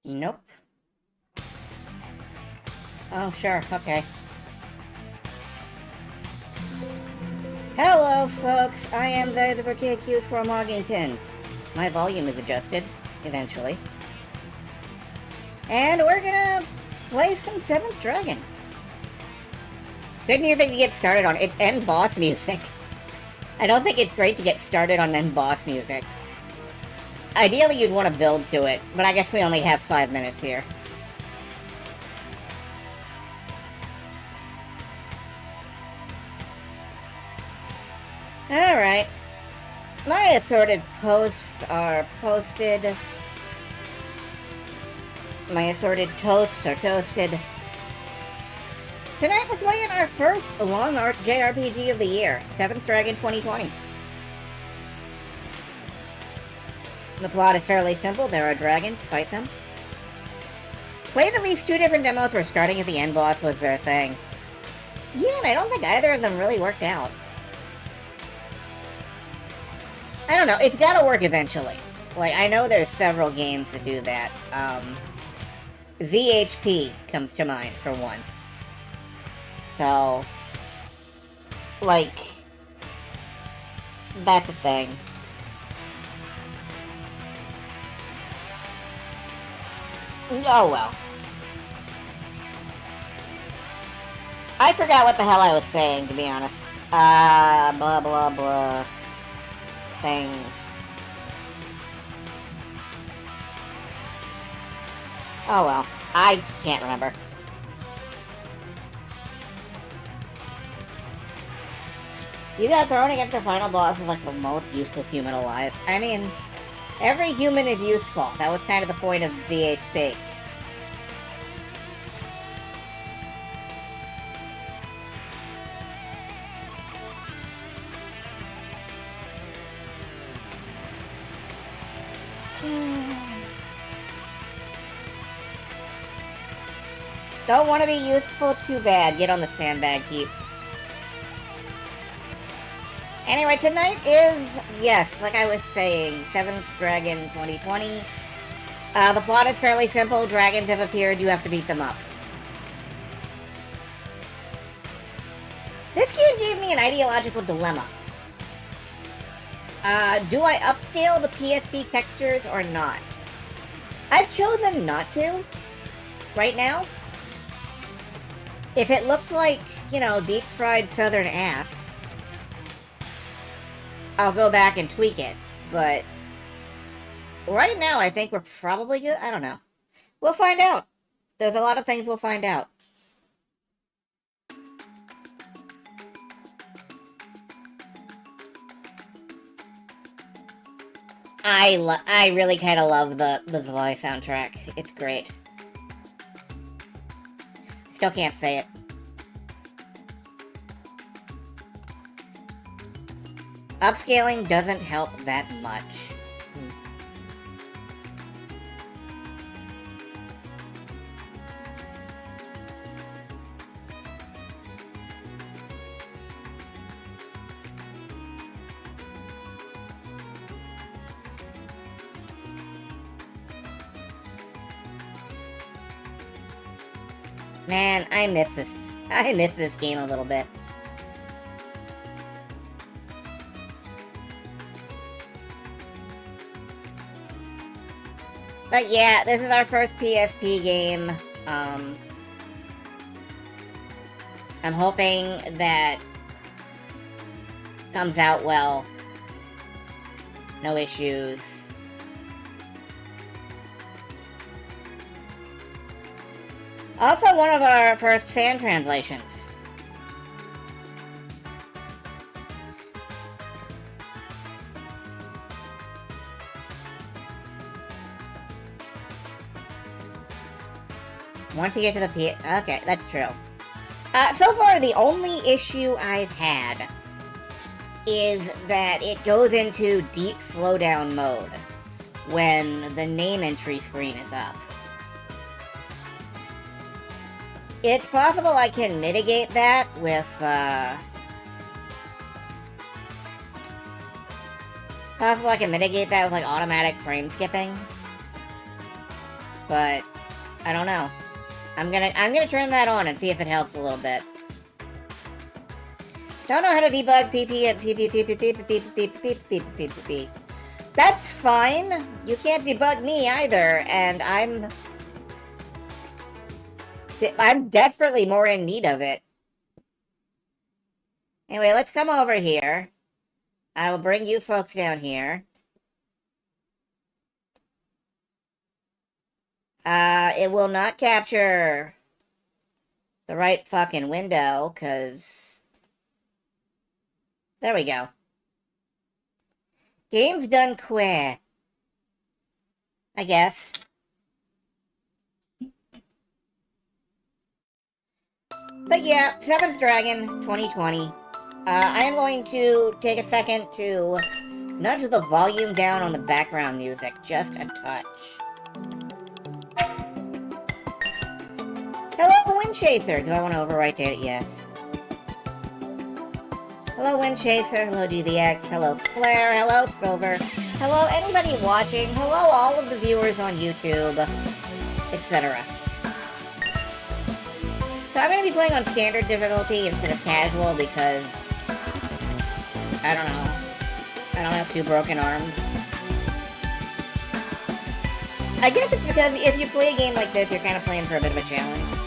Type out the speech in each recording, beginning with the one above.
Nope. Oh, sure, okay. Hello, folks! I am the Verkicus from Hoggington. My volume is adjusted, eventually. And we're gonna play some 7th Dragon. Good new thing to get started on. It's end boss music. I don't think it's great to get started on end boss music. Ideally, you'd want to build to it, but I guess we only have 5 minutes here. Alright. My assorted posts are posted. My assorted toasts are toasted. Tonight we're playing our first long art JRPG of the year, 7th Dragon 2020. The plot is fairly simple. There are dragons, fight them. Played at least 2 different demos where starting at the end boss was their thing. Yeah, and I don't think either of them really worked out. I don't know, it's gotta work eventually. Like, I know there's several games that do that. ZHP comes to mind, for one. So, like, that's a thing. Oh well. I forgot what the hell I was saying, to be honest. Blah blah blah. Things. Oh well. I can't remember. You got thrown against your final boss as like the most useless human alive. I mean, every human is useful. That was kind of the point of DHP. Don't want to be useful? Too bad. Get on the sandbag heap. Anyway, tonight is, yes, like I was saying, 7th Dragon 2020. The plot is fairly simple. Dragons have appeared. You have to beat them up. This game gave me an ideological dilemma. Do I upscale the PSP textures or not? I've chosen not to. Right now. If it looks like, you know, deep-fried southern ass, I'll go back and tweak it, but right now I think we're probably good. I don't know. We'll find out. There's a lot of things we'll find out. I really kind of love the Zwei soundtrack. It's great. Still can't say it. Upscaling doesn't help that much. Man, I miss this game a little bit. But yeah, this is our first PSP game. I'm hoping that comes out well. No issues. Also, one of our first fan translations. Once you get to the P... Okay, that's true. So far, the only issue I've had is that it goes into deep slowdown mode when the name entry screen is up. It's possible I can mitigate that with, like, automatic frame skipping. but I don't know. I'm gonna turn that on and see if it helps a little bit. Don't know how to debug PP. That's fine. You can't debug me either, and I'm desperately more in need of it. Anyway, let's come over here. I will bring you folks down here. It will not capture the right fucking window, because... There we go. Game's done quick. I guess. But yeah, 7th Dragon 2020. I am going to take a second to nudge the volume down on the background music just a touch. Hello, Wind Chaser. Do I want to overwrite it? Yes. Hello, Wind Chaser. Hello, GZX. Hello, Flare. Hello, Silver. Hello, anybody watching. Hello, all of the viewers on YouTube, etc. So I'm going to be playing on standard difficulty instead of casual because, I don't know, I don't have 2 broken arms. I guess it's because if you play a game like this, you're kind of playing for a bit of a challenge.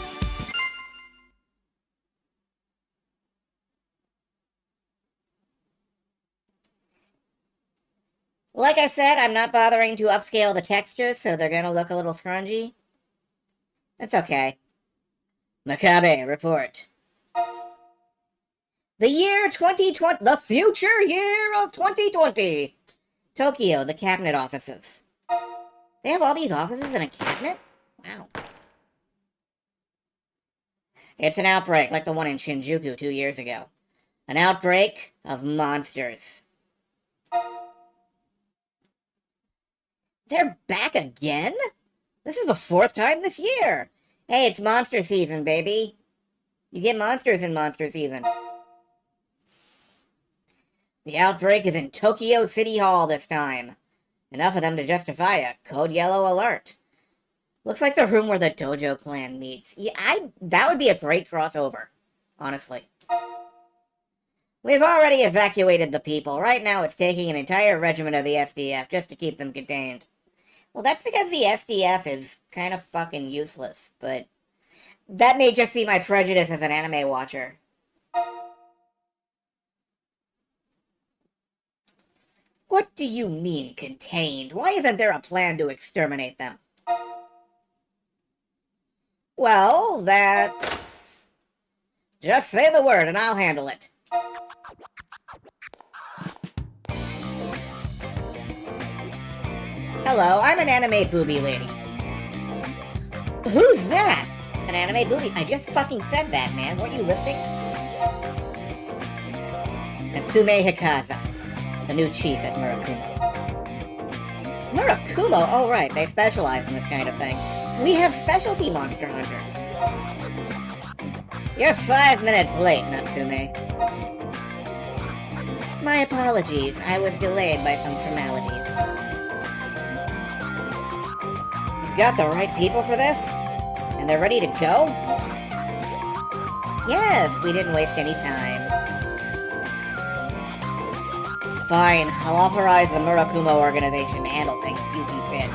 Like I said, I'm not bothering to upscale the textures, so they're going to look a little scrungy. That's okay. Makabe, report. The year 2020, the future year of 2020. Tokyo, the cabinet offices. They have all these offices in a cabinet? Wow. It's an outbreak like the one in Shinjuku 2 years ago. An outbreak of monsters. They're back again? This is the 4th time this year. Hey, it's monster season, baby. You get monsters in monster season. The outbreak is in Tokyo City Hall this time. Enough of them to justify a Code Yellow alert. Looks like the room where the Dojo clan meets. Yeah, that would be a great crossover, honestly. We've already evacuated the people. Right now it's taking an entire regiment of the SDF just to keep them contained. Well, that's because the SDF is kind of fucking useless, but that may just be my prejudice as an anime watcher. What do you mean, contained? Why isn't there a plan to exterminate them? Well, that's... Just say the word and I'll handle it. Hello, I'm an anime booby lady. Who's that? An anime booby? I just fucking said that, man. Weren't you listening? Natsume Hikaza, the new chief at Murakumo. Murakumo? Oh, right. They specialize in this kind of thing. We have specialty monster hunters. You're 5 minutes late, Natsume. My apologies. I was delayed by some formalities. You've got the right people for this? And they're ready to go? Yes, we didn't waste any time. Fine, I'll authorize the Murakumo organization to handle things you see fit.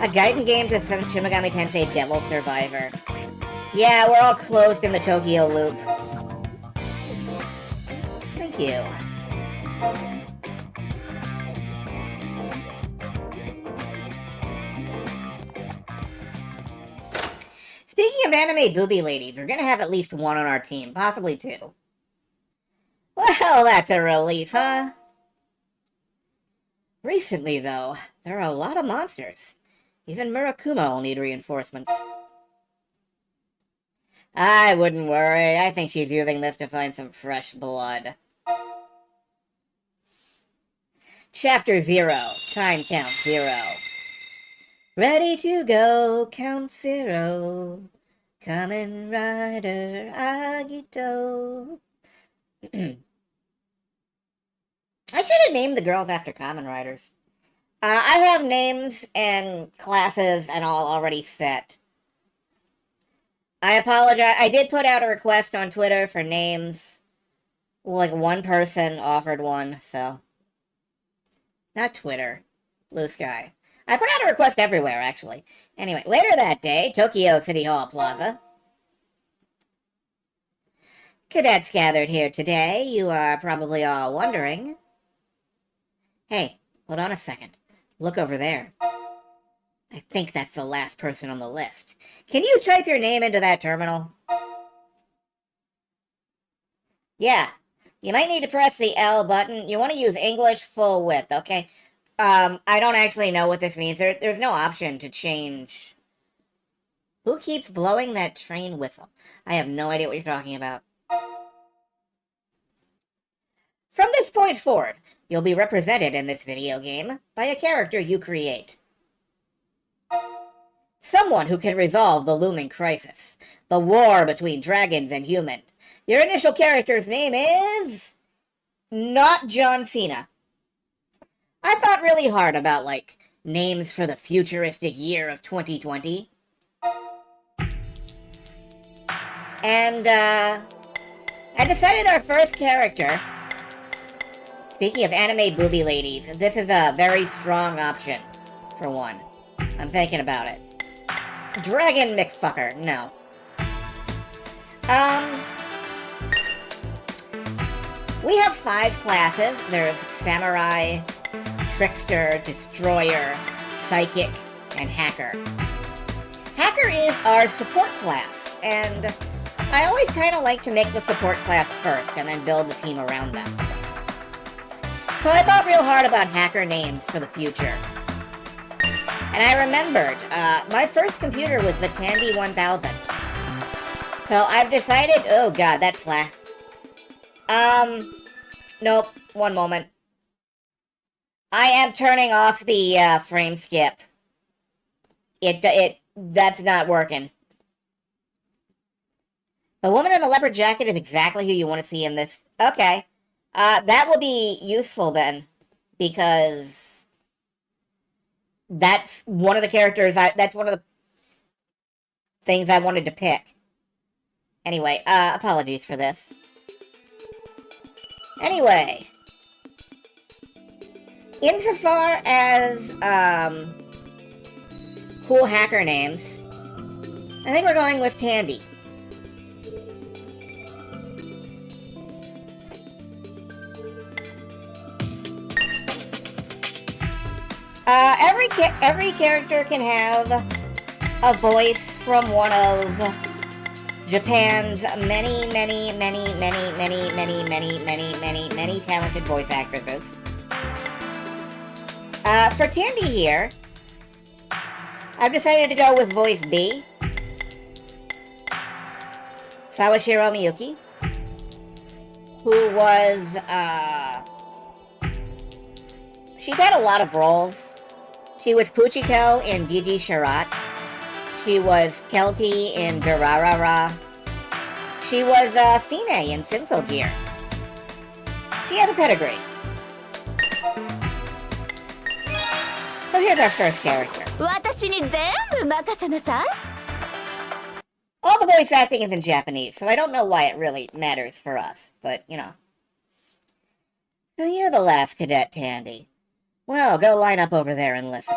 A Gaiden game to Shin Megami Tensei Devil Survivor. Yeah, we're all closed in the Tokyo loop. Thank you. Speaking of anime booby ladies, we're gonna have at least one on our team, possibly 2. Well, that's a relief, huh? Recently, though, there are a lot of monsters. Even Murakumo will need reinforcements. I wouldn't worry. I think she's using this to find some fresh blood. Chapter 0. Time count 0. Ready to go, count 0. Kamen Rider Agito. I should have named the girls after Kamen Riders. I have names and classes and all already set. I apologize. I did put out a request on Twitter for names. Like, one person offered one, so. Not Twitter. Blue Sky. I put out a request everywhere, actually. Anyway, later that day, Tokyo City Hall Plaza. Cadets gathered here today. You are probably all wondering. Hey, hold on a second. Look over there. I think that's the last person on the list. Can you type your name into that terminal? Yeah. You might need to press the L button. You want to use English full width, okay? I don't actually know what this means. There's no option to change. Who keeps blowing that train whistle? I have no idea what you're talking about. From this point forward, you'll be represented in this video game by a character you create. Someone who can resolve the looming crisis, the war between dragons and humans. Your initial character's name is... not John Cena. I thought really hard about, like, names for the futuristic year of 2020. And, I decided our first character... Speaking of anime booby ladies, this is a very strong option, for one. I'm thinking about it. Dragon McFucker, no. We have 5 classes. There's Samurai, Trickster, Destroyer, Psychic, and Hacker. Hacker is our support class, and I always kind of like to make the support class first, and then build the team around them. So I thought real hard about hacker names for the future. And I remembered, my first computer was the Tandy 1000. So I've decided, oh god, that's flat. Nope, one moment. I am turning off the, frame skip. That's not working. The woman in the leopard jacket is exactly who you want to see in this. Okay. That will be useful then, because that's one of the characters that's one of the things I wanted to pick. Anyway, apologies for this. Anyway, insofar as, cool hacker names, I think we're going with Tandy. Every character can have a voice from one of Japan's many talented voice actresses. For Tandy here, I've decided to go with voice B. Sawashiro Miyuki, who was, she's had a lot of roles. She was Puchiko in Gigi Sharat. She was Kelki in Durarara. She was, Fine in Symphogear. She has a pedigree. So here's our first character. All the voice acting is in Japanese, so I don't know why it really matters for us, but, you know. So you're the last cadet, Tandy. Well, go line up over there and listen.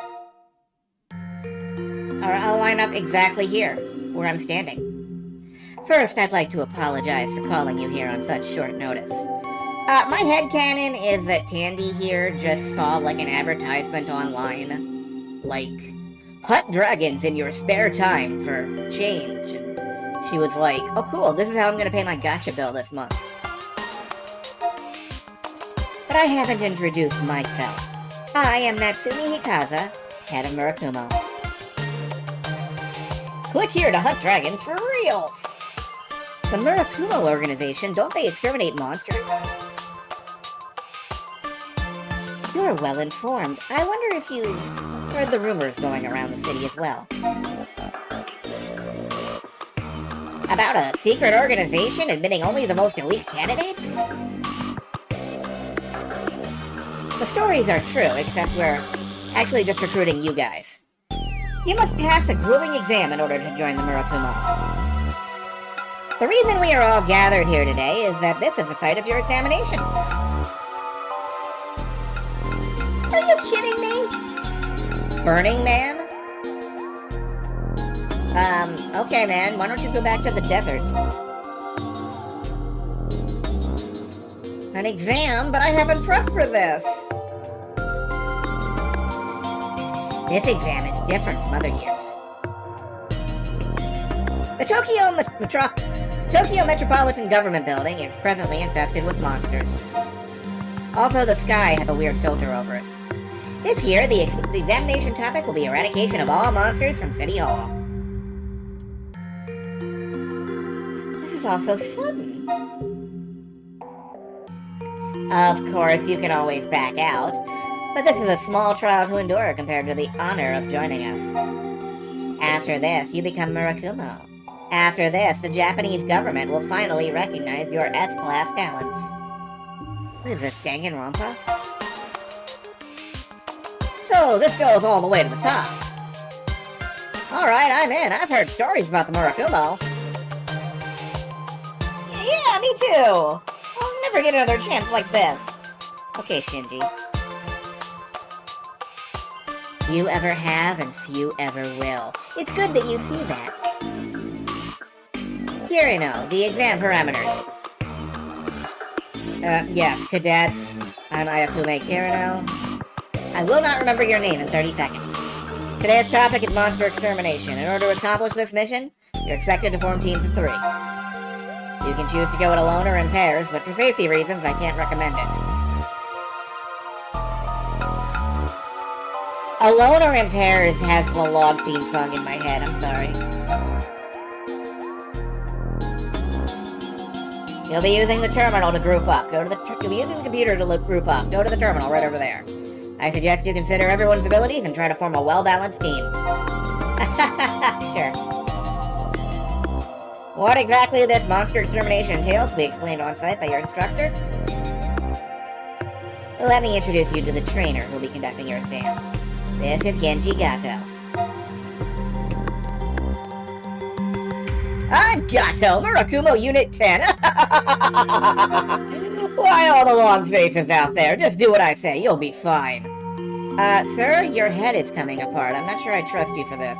Or I'll line up exactly here, where I'm standing. First, I'd like to apologize for calling you here on such short notice. My headcanon is that Tandy here just saw, like, an advertisement online. Like, hunt dragons in your spare time for change. And she was like, oh cool, this is how I'm gonna pay my gacha bill this month. But I haven't introduced myself. I am Natsumi Hikaza, head of Murakumo. Click here to hunt dragons for reals! The Murakumo organization, don't they exterminate monsters? You're well informed. I wonder if you've heard the rumors going around the city as well. About a secret organization admitting only the most elite candidates? The stories are true, except we're actually just recruiting you guys. You must pass a grueling exam in order to join the Murakumo. The reason we are all gathered here today is that this is the site of your examination. Are you kidding me? Burning Man? Okay, man. Why don't you go back to the desert? An exam? But I haven't prepped for this. This exam is different from other years. The Tokyo Metropolitan Government Building is presently infested with monsters. Also, the sky has a weird filter over it. This year, the examination topic will be eradication of all monsters from City Hall. This is all so sudden. Of course, you can always back out, but this is a small trial to endure compared to the honor of joining us. After this, you become Murakumo. After this, the Japanese government will finally recognize your S-class talents. What is this, Danganronpa? So, this goes all the way to the top. Alright, I'm in. I've heard stories about the Murakumo. Yeah, me too! I'll never get another chance like this. Okay, Shinji. Few ever have, and few ever will. It's good that you see that. Kirino, the exam parameters. Yes, cadets. I'm Ayafume Kirino. I will not remember your name in 30 seconds. Today's topic is monster extermination. In order to accomplish this mission, you're expected to form teams of 3. You can choose to go it alone or in pairs, but for safety reasons, I can't recommend it. Alone or in pairs has the log theme song in my head, I'm sorry. You'll be using the terminal to group up. You'll be using the computer to group up. Go to the terminal right over there. I suggest you consider everyone's abilities and try to form a well-balanced team. Sure. What exactly this monster extermination entails will be explained on site by your instructor. Let me introduce you to the trainer who will be conducting your exam. This is Genji Gato. I'm Gato, Murakumo Unit 10. Why all the long faces out there? Just do what I say, you'll be fine. Sir, your head is coming apart. I'm not sure I trust you for this.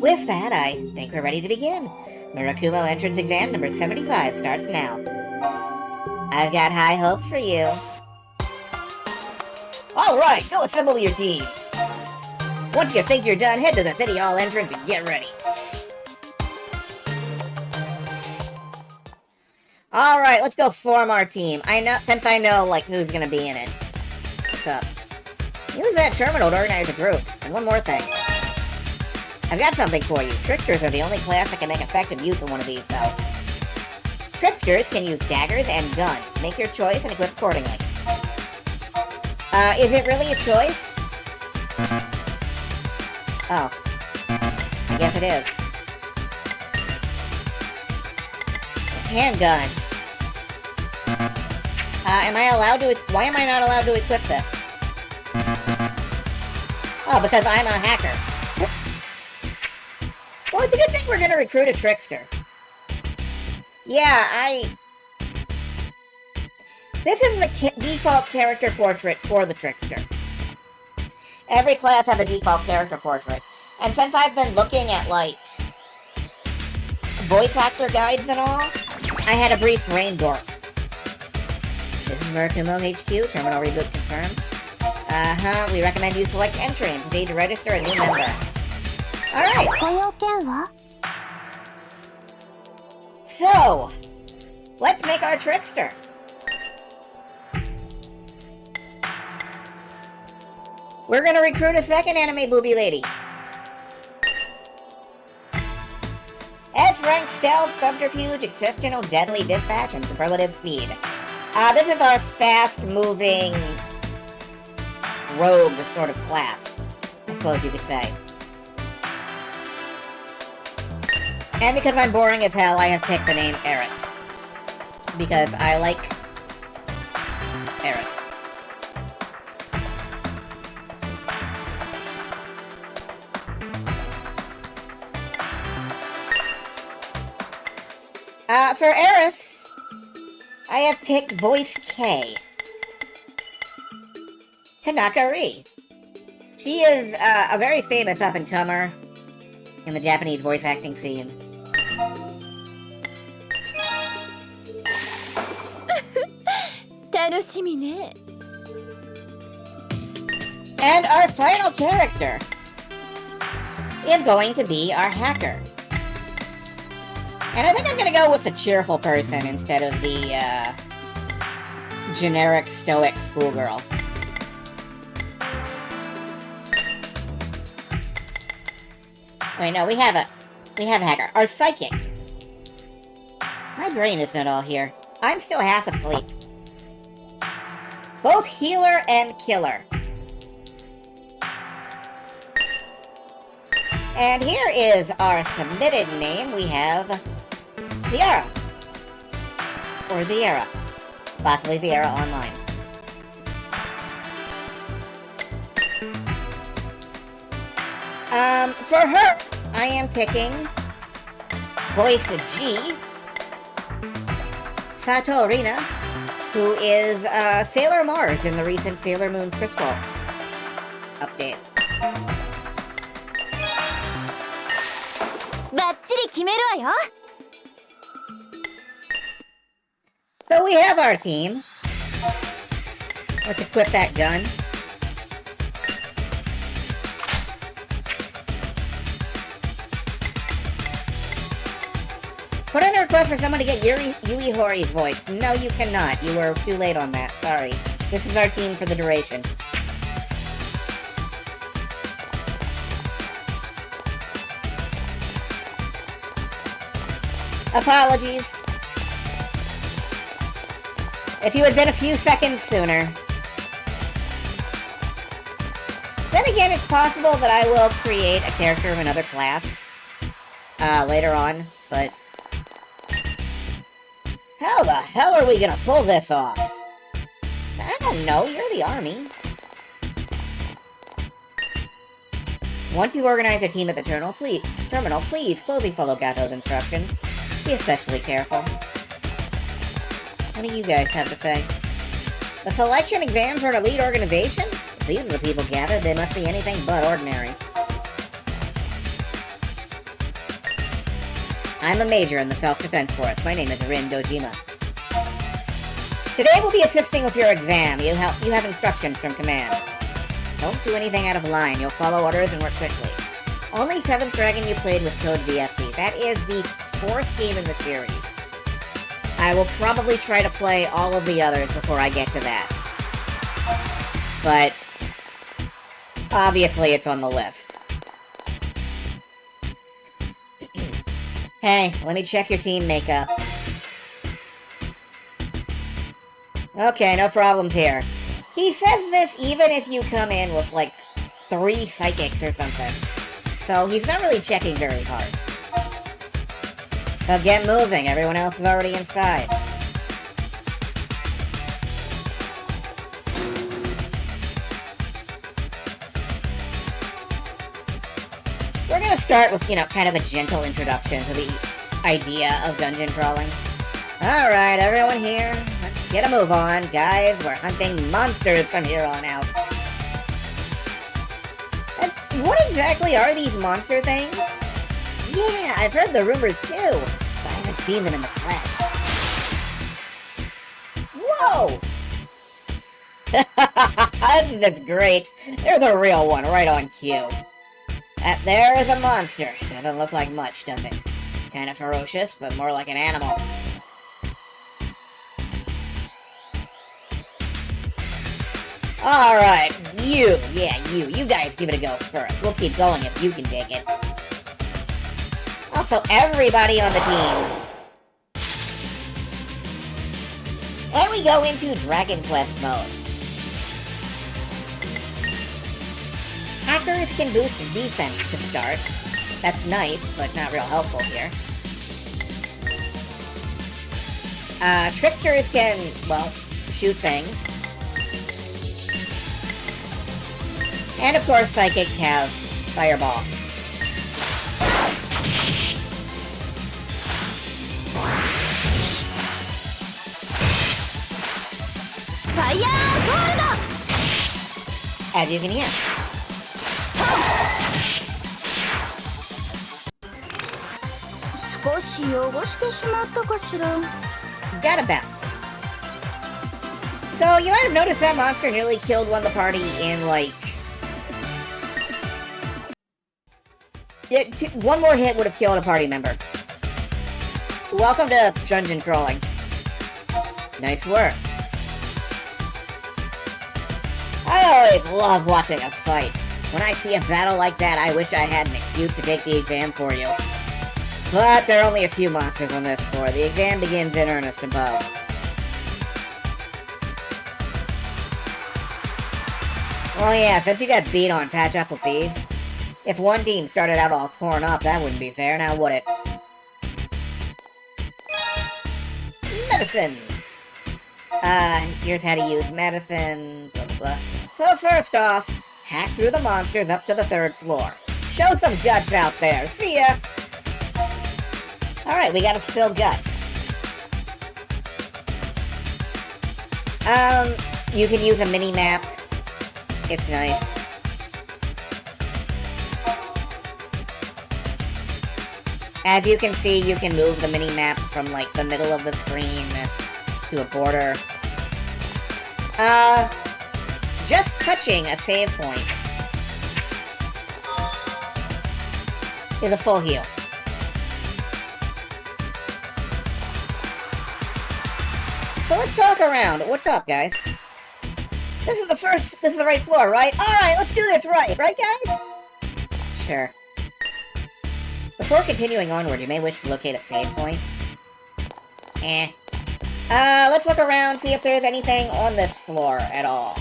With that, I think we're ready to begin. Murakumo entrance exam number 75 starts now. I've got high hopes for you. Alright, go assemble your teams. Once you think you're done, head to the City Hall entrance and get ready. Alright, let's go form our team. Since I know, like, who's gonna be in it. What's up? Use that terminal to organize a group. And one more thing. I've got something for you. Tricksters are the only class that can make effective use of one of these, so... Tricksters can use daggers and guns. Make your choice and equip accordingly. Is it really a choice? Oh. I guess it is. Handgun. Am I allowed to... Why am I not allowed to equip this? Oh, because I'm a hacker. Well, it's a good thing we're gonna recruit a trickster. Yeah, This is the default character portrait for the trickster. Every class has a default character portrait. And since I've been looking at, like, voice actor guides and all, I had a brief brain dork. This is Murakumo HQ, terminal reboot confirmed. We recommend you select entry and proceed to register a new member. Alright. So, let's make our trickster. We're gonna recruit a second anime booby lady. S-rank stealth, subterfuge, exceptional deadly dispatch, and superlative speed. This is our fast-moving rogue sort of class, I suppose you could say. And because I'm boring as hell, I have picked the name Eris. Because I like Eris. For Eris, I have picked Voice K. Tanaka Ri. She is a very famous up-and-comer in the Japanese voice acting scene. And our final character is going to be our hacker. And I think I'm gonna go with the cheerful person instead of the generic stoic schoolgirl. Wait, no, we have a hacker. Our psychic. My brain isn't all here. I'm still half asleep. Both healer and killer. And here is our submitted name. We have Ziara. Or Ziara. Possibly Ziara Online. For her, I am picking Voice G, Sato Rina, who is Sailor Mars in the recent Sailor Moon Crystal update. So we have our team. Let's equip that gun. Put in a request for someone to get Yui Hori's voice. No, you cannot. You were too late on that. Sorry. This is our team for the duration. Apologies. If you had been a few seconds sooner. Then again, it's possible that I will create a character of another class later on, but how the hell are we gonna pull this off? I don't know, you're the army. Once you organize a team at the terminal, please closely follow Gato's instructions. Be especially careful. What do you guys have to say? The selection exam for an elite organization? If these are the people gathered, they must be anything but ordinary. I'm a major in the Self-Defense Force. My name is Rin Dojima. Today we'll be assisting with your exam. You have instructions from command. Don't do anything out of line. You'll follow orders and work quickly. Only 7th Dragon you played with Code VFD. That is the 4th game in the series. I will probably try to play all of the others before I get to that. But obviously it's on the list. Hey, let me check your team makeup. Okay, no problems here. He says this even if you come in with, like, 3 psychics or something. So he's not really checking very hard. So get moving, everyone else is already inside. We're gonna start with, kind of a gentle introduction to the idea of dungeon crawling. Alright, everyone here, let's get a move on. Guys, we're hunting monsters from here on out. What exactly are these monster things? Yeah, I've heard the rumors too, but I haven't seen them in the flesh. Whoa! That's great. They're the real one, right on cue. That there is a monster. Doesn't look like much, does it? Kinda ferocious, but more like an animal. Alright, you guys give it a go first. We'll keep going if you can take it. Also, everybody on the team. And we go into Dragon Quest mode. Hackers can boost defense to start. That's nice, but not real helpful here. Tricksters can, well, shoot things. And of course, psychics have Fireball. As you can hear. Gotta bounce. So, you might have noticed that monster nearly killed one of the party in, like... Yeah, one more hit would have killed a party member. Welcome to dungeon crawling. Nice work. I always love watching a fight. When I see a battle like that, I wish I had an excuse to take the exam for you. But there are only a few monsters on this floor. The exam begins in earnest above. Oh yeah, since you got beat on, patch up with these. If one team started out all torn up, that wouldn't be fair, now would it? Medicines! Here's how to use medicine, blah blah blah. So first off, hack through the monsters up to the 3rd floor. Show some guts out there, see ya! Alright, we gotta spill guts. You can use a mini-map. It's nice. As you can see, you can move the mini-map from, like, the middle of the screen to a border. Just touching a save point is a full heal. So let's talk around. What's up, guys? This is the right floor, right? Alright, let's do this right guys? Sure. Before continuing onward, you may wish to locate a save point. Let's look around, see if there's anything on this floor at all.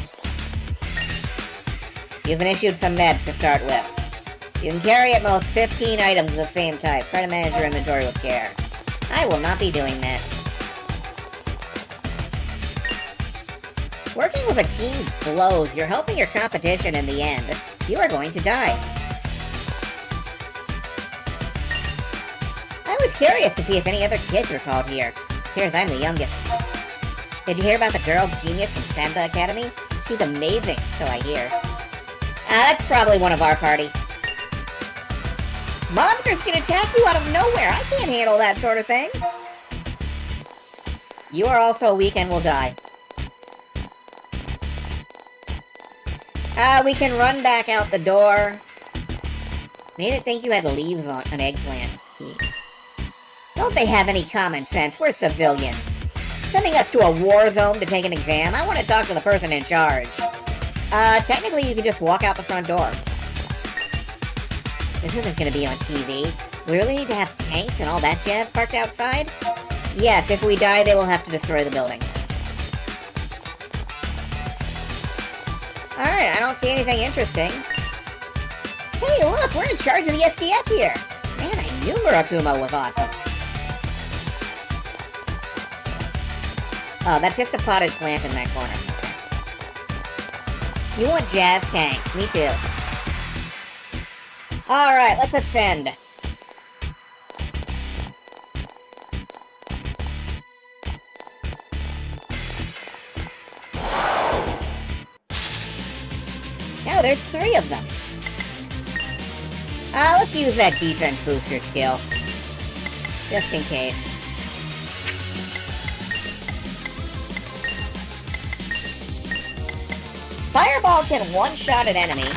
You've been issued some meds to start with. You can carry at most 15 items of the same type. Try to manage your inventory with care. I will not be doing that. Working with a team blows. You're helping your competition in the end. You are going to die. I was curious to see if any other kids were called here. Here's I'm the youngest. Did you hear about the girl genius from Samba Academy? She's amazing, so I hear. That's probably one of our party. Monsters can attack you out of nowhere. I can't handle that sort of thing. You are also weak and will die. We can run back out the door. Made it think you had leaves on an eggplant. Don't they have any common sense? We're civilians. Sending us to a war zone to take an exam? I want to talk to the person in charge. Technically you can just walk out the front door. This isn't gonna be on TV. We really need to have tanks and all that jazz parked outside? Yes, if we die, they will have to destroy the building. Alright, I don't see anything interesting. Hey, look, we're in charge of the SDF here! Man, I knew Murakumo was awesome. Oh, that's just a potted plant in that corner. Okay. You want jazz tanks, me too. Alright, let's ascend. Oh, there's 3 of them. Let's use that defense booster skill. Just in case. Fireball can one-shot an enemy.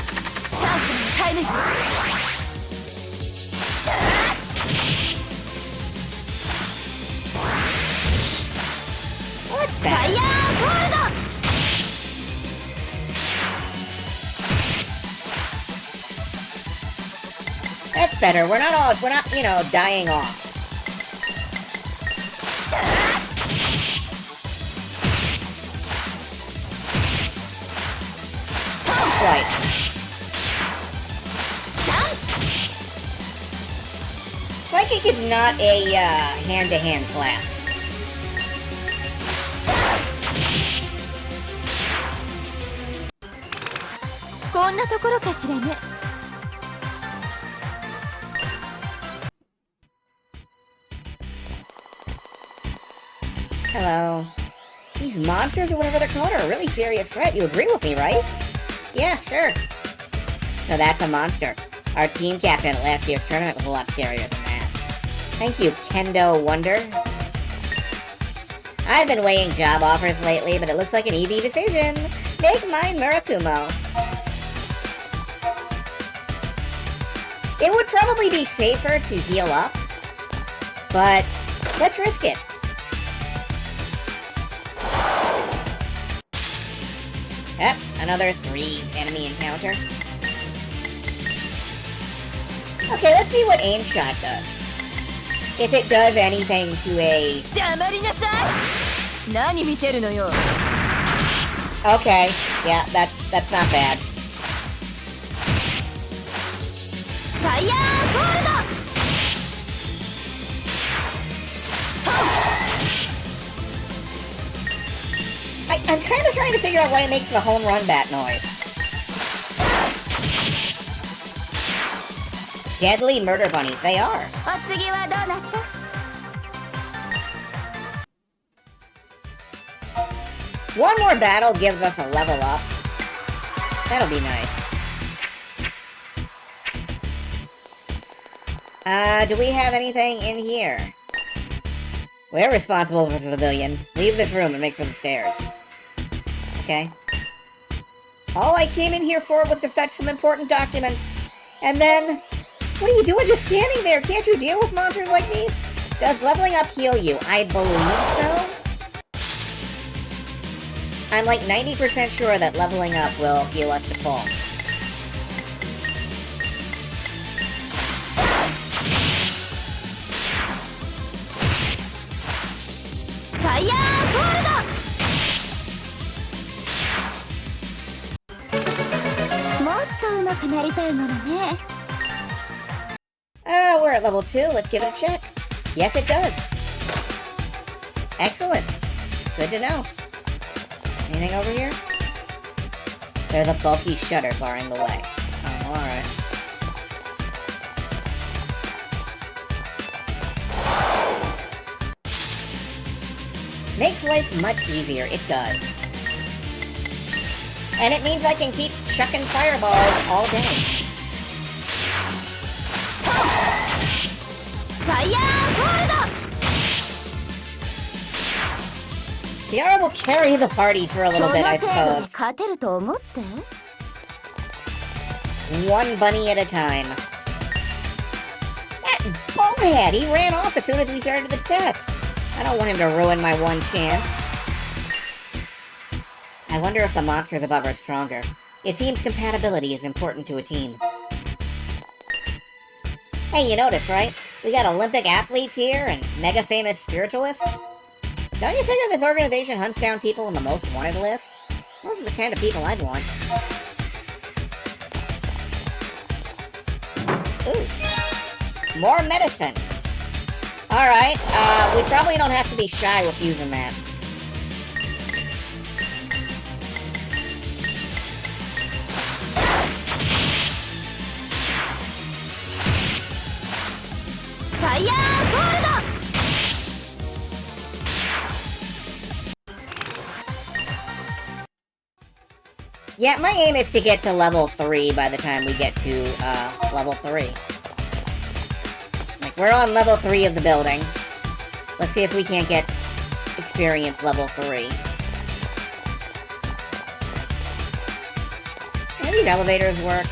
What's that? That's better. We're not, you know, dying off. Right. Psychic is not a, hand-to-hand class. Hello. These These monsters, or whatever they're called, are a really serious threat. You agree with me, right? Yeah, sure. So that's a monster. Our team captain at last year's tournament was a lot scarier than that. Thank you, Kendo Wonder. I've been weighing job offers lately, but it looks like an easy decision. Make mine Murakumo. It would probably be safer to heal up, but let's risk it. Yep, another 3 enemy encounter. Okay, let's see what aim shot does. If it does anything to a... Okay, yeah, that's not bad. I'm kind of trying to figure out why it makes the home run bat noise. Deadly murder bunnies, they are. One more battle gives us a level up. That'll be nice. Do we have anything in here? We're responsible for civilians. Leave this room and make for the stairs. Okay. All I came in here for was to fetch some important documents. And then... What are you doing just standing there? Can't you deal with monsters like these? Does leveling up heal you? I believe so. I'm like 90% sure that leveling up will heal us to full. We're at level 2. Let's give it a check. Yes, it does. Excellent. Good to know. Anything over here? There's a bulky shutter barring the way. Oh, alright. Makes life much easier. It does. And it means I can keep chucking fireballs all day. Tiara will carry the party for a little bit, I suppose. One bunny at a time. That bullhead! He ran off as soon as we started the test. I don't want him to ruin my one chance. I wonder if the monsters above are stronger. It seems compatibility is important to a team. Hey, you noticed, right? We got Olympic athletes here and mega famous spiritualists. Don't you figure this organization hunts down people on the most wanted list? Those are the kind of people I'd want. Ooh. More medicine. Alright, we probably don't have to be shy with using that. Yeah, my aim is to get to level 3 by the time we get to, level 3. Like, we're on level 3 of the building. Let's see if we can't get experience level 3. Yeah, these elevators work.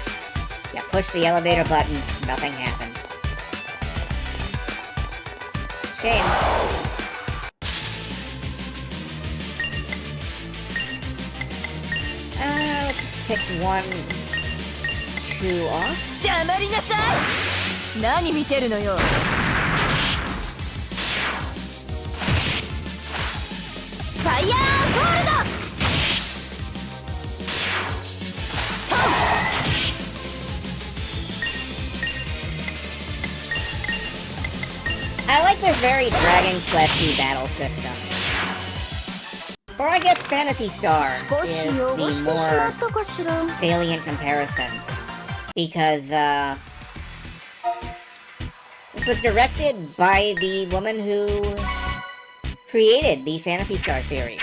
Yeah, push the elevator button, nothing happened. Shame. Let's pick 1, 2 off. I like this very Dragon Quest-y battle system. Or I guess Phantasy Star is the more salient comparison. Because, this was directed by the woman who created the Phantasy Star series.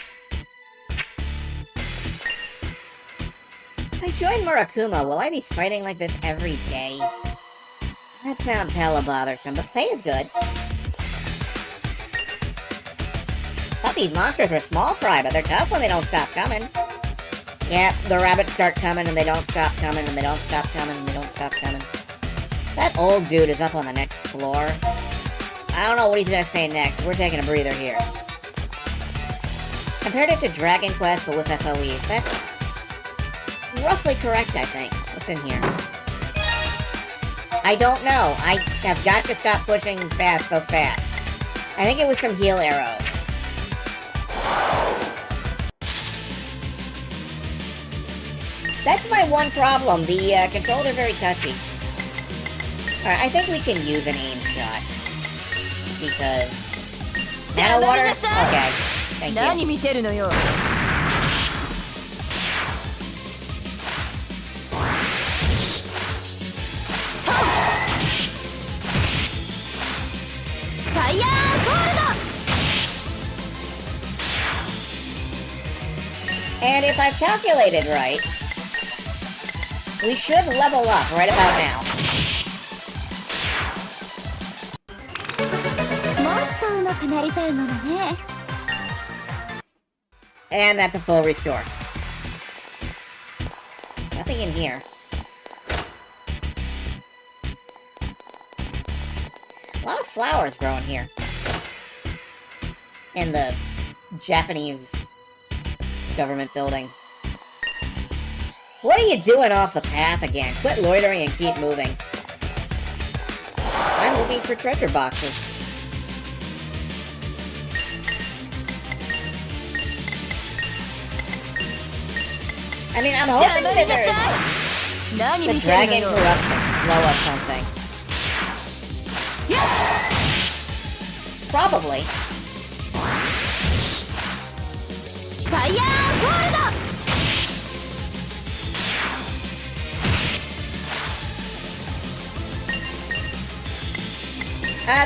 If I join Murakuma, will I be fighting like this every day? That sounds hella bothersome, but pay is good. Thought these monsters were small fry, but they're tough when they don't stop coming. Yeah, the rabbits start coming, and they don't stop coming, and they don't stop coming, and they don't stop coming. That old dude is up on the next floor. I don't know what he's gonna say next. We're taking a breather here. Compared it to Dragon Quest, but with FOEs. That's roughly correct, I think. What's in here? I don't know. I have got to stop pushing fast so fast. I think it was some heal arrows. That's my one problem. The controls are very touchy. Alright, I think we can use an aim shot. Because... Nano water? Okay. Thank you. And if I've calculated right, we should level up right about now. And that's a full restore. Nothing in here. A lot of flowers growing here. In the Japanese government building. What are you doing off the path again? Quit loitering and keep moving. I'm looking for treasure boxes. I mean, I'm hoping that there's the dragon corruption flow or something. Probably.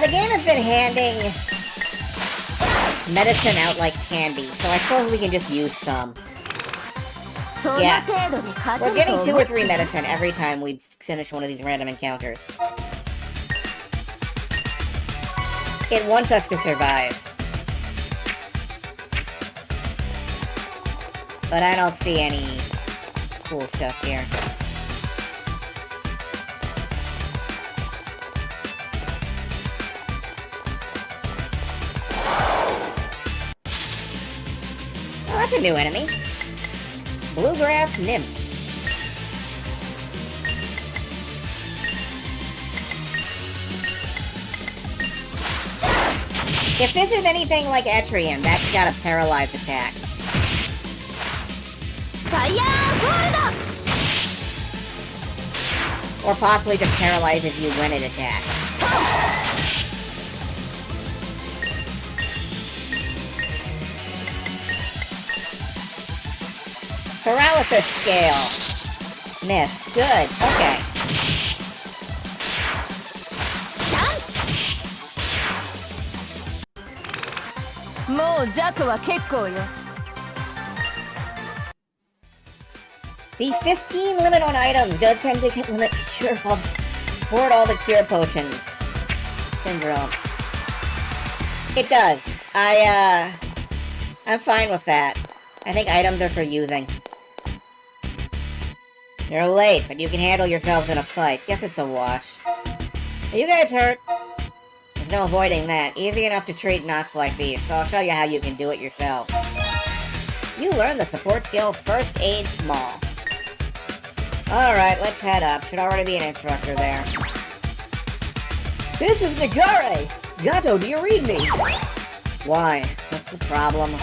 The game has been handing medicine out like candy, so I suppose we can just use some. Yeah, we're getting 2 or 3 medicine every time we finish one of these random encounters. It wants us to survive. But I don't see any cool stuff here. Oh, that's a new enemy. Bluegrass Nymph. If this is anything like Etrian, that's got a paralyzed attack. Or possibly just paralyzes you when it attacks. Paralysis scale. Miss. Good. Okay. The 15 limit on items does tend to limit hoard all the cure potions syndrome. It does. I'm fine with that. I think items are for using. You're late, but you can handle yourselves in a fight. Guess it's a wash. Are you guys hurt? There's no avoiding that. Easy enough to treat knocks like these, so I'll show you how you can do it yourself. You learned the support skill First Aid Small. Alright, let's head up. Should already be an instructor there. This is Nagare! Gato, do you read me? Why? What's the problem?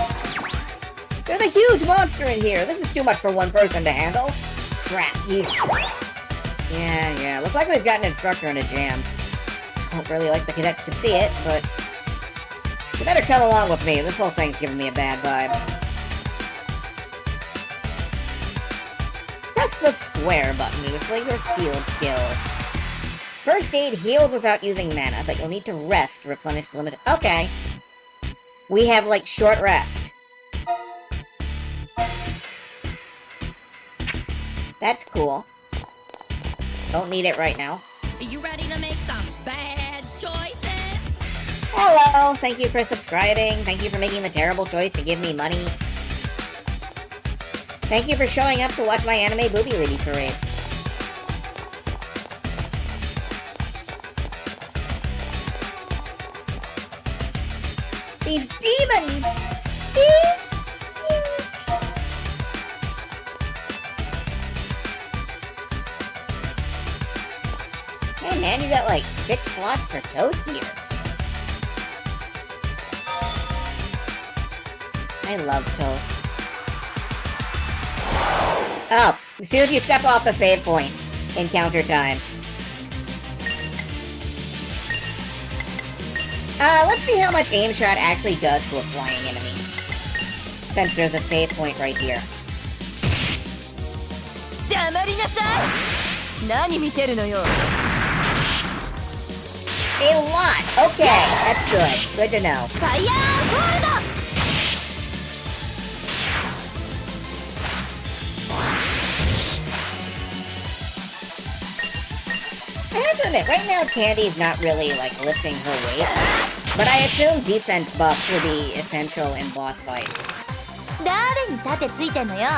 There's a huge monster in here! This is too much for one person to handle! Crap, he's... Yeah, looks like we've got an instructor in a jam. Don't really like the cadets to see it, but... You better come along with me, this whole thing's giving me a bad vibe. Press the square button to display your field skills. First aid heals without using mana, but you'll need to rest to replenish the limited... Okay. We have, like, short rest. That's cool. Don't need it right now. Are you ready to make some bad choices? Hello, thank you for subscribing. Thank you for making the terrible choice to give me money. Thank you for showing up to watch my anime booby lady parade. These demons! Hey man, you got like 6 slots for toast here. I love toast. Oh, as soon as you step off the save point, encounter time. Let's see how much aim shot actually does to a flying enemy. Since there's a save point right here. 黙りなさい。何見てるのよ。A lot! Okay, that's good. Good to know. ファイヤーホールド。I have to admit, right now Candy's not really, like, lifting her weight. But I assume defense buffs will be essential in boss fights. 誰に盾ついてんのよ。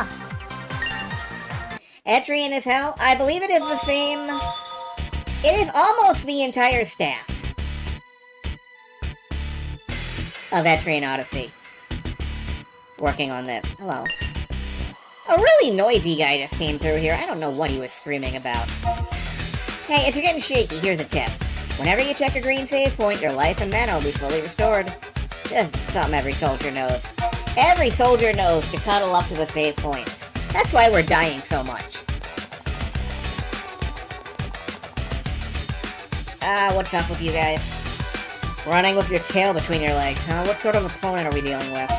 Etrian is hell? I believe it is the same... It is almost the entire staff of Etrian Odyssey. Working on this. Hello. A really noisy guy just came through here. I don't know what he was screaming about. Hey, if you're getting shaky, here's a tip. Whenever you check a green save point, your life and mana will be fully restored. Just something every soldier knows. Every soldier knows to cuddle up to the save points. That's why we're dying so much. What's up with you guys? Running with your tail between your legs, huh? What sort of opponent are we dealing with?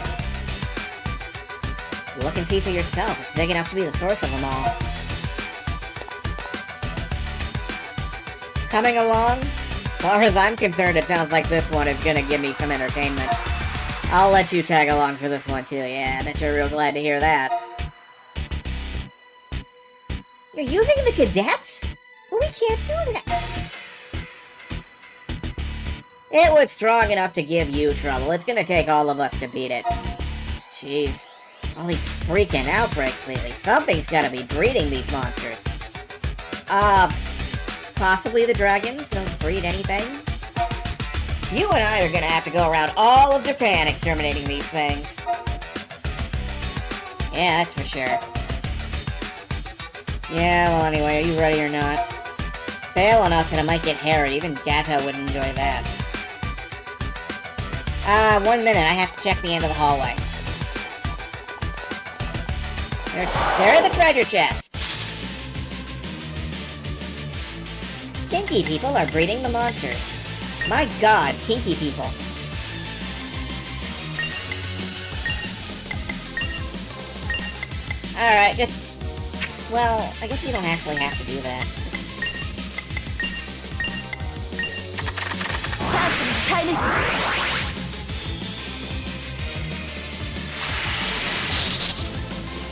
Look and see for yourself. It's big enough to be the source of them all. Coming along? As far as I'm concerned, it sounds like this one is gonna give me some entertainment. I'll let you tag along for this one too, yeah, I bet you're real glad to hear that. You're using the cadets? Well, we can't do that. It was strong enough to give you trouble. It's gonna take all of us to beat it. Jeez. All these freaking outbreaks lately. Something's gotta be breeding these monsters. Possibly the dragons don't breed anything. You and I are gonna have to go around all of Japan exterminating these things. Yeah, that's for sure. Yeah, well anyway, are you ready or not? Fail on us and it might get hairy. Even Gato would enjoy that. 1 minute. I have to check the end of the hallway. There are the treasure chests. Kinky people are breeding the monsters. My god, kinky people. Alright, just... Well, I guess you don't actually have to do that.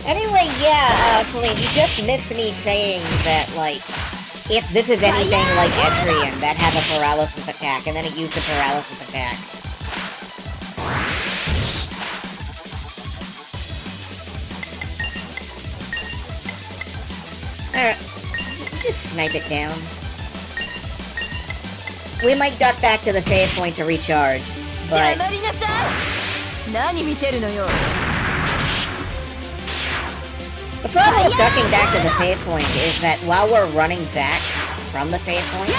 Anyway, yeah, Celine, you just missed me saying that, like, if this is anything like Etrian, that has a paralysis attack, and then it used the paralysis attack. Alright, just snipe it down. We might duck back to the save point to recharge, but... The problem with ducking back to the save point is that while we're running back from the save point,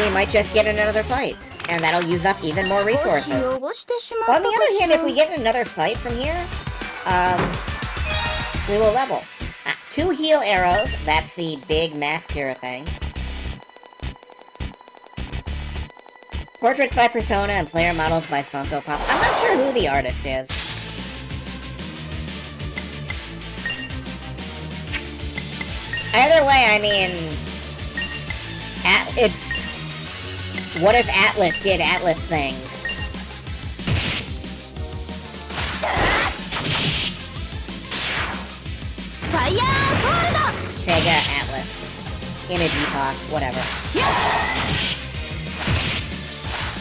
we might just get another fight, and that'll use up even more resources. On the other hand, if we get another fight from here, we will level. 2 heal arrows, that's the big mass cure thing. Portraits by Persona and player models by Funko Pop. I'm not sure who the artist is. Either way, I mean... it's... What if Atlas did Atlas things? Fire! Sega, Atlas, Image Epoch, whatever.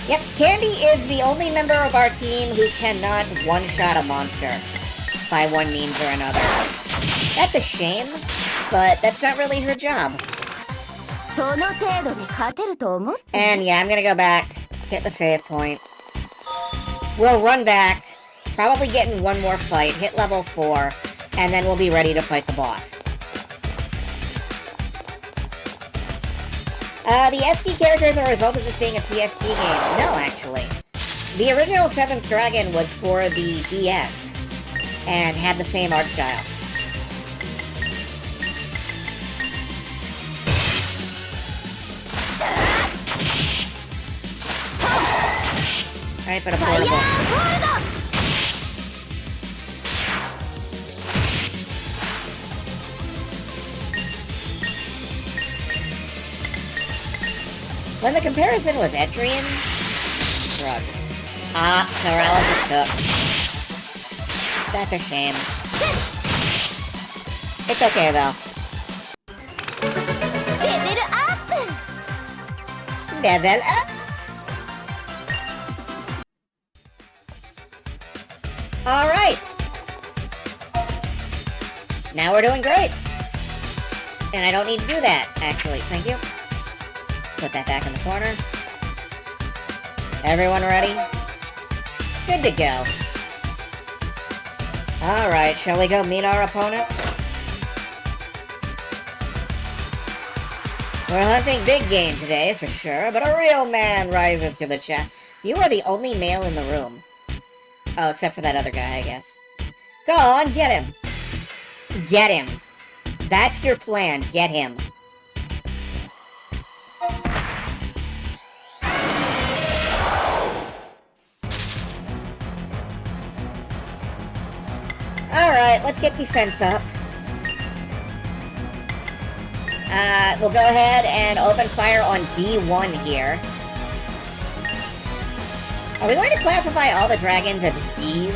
Yep, Candy is the only member of our team who cannot one-shot a monster by one means or another. That's a shame, but that's not really her job. And yeah, I'm gonna go back, hit the save point. We'll run back, probably get in one more fight, hit level 4, and then we'll be ready to fight the boss. The SD characters are a result of this being a PSP game. No, actually. The original 7th Dragon was for the DS, and had the same art style. Alright, but affordable. When the comparison was Etrian, shrug. Ah, paralysis took. That's a shame. It's okay though. Level up! Level up! Alright! Now we're doing great! And I don't need to do that, actually. Thank you. Put that back in the corner. Everyone ready? Good to go. Alright, shall we go meet our opponent? We're hunting big game today, for sure, but a real man rises to the challenge. You are the only male in the room. Oh, except for that other guy, I guess. Go on, get him! Get him! That's your plan, get him. Alright, let's get defense up. We'll go ahead and open fire on D1 here. Are we going to classify all the dragons as Ds?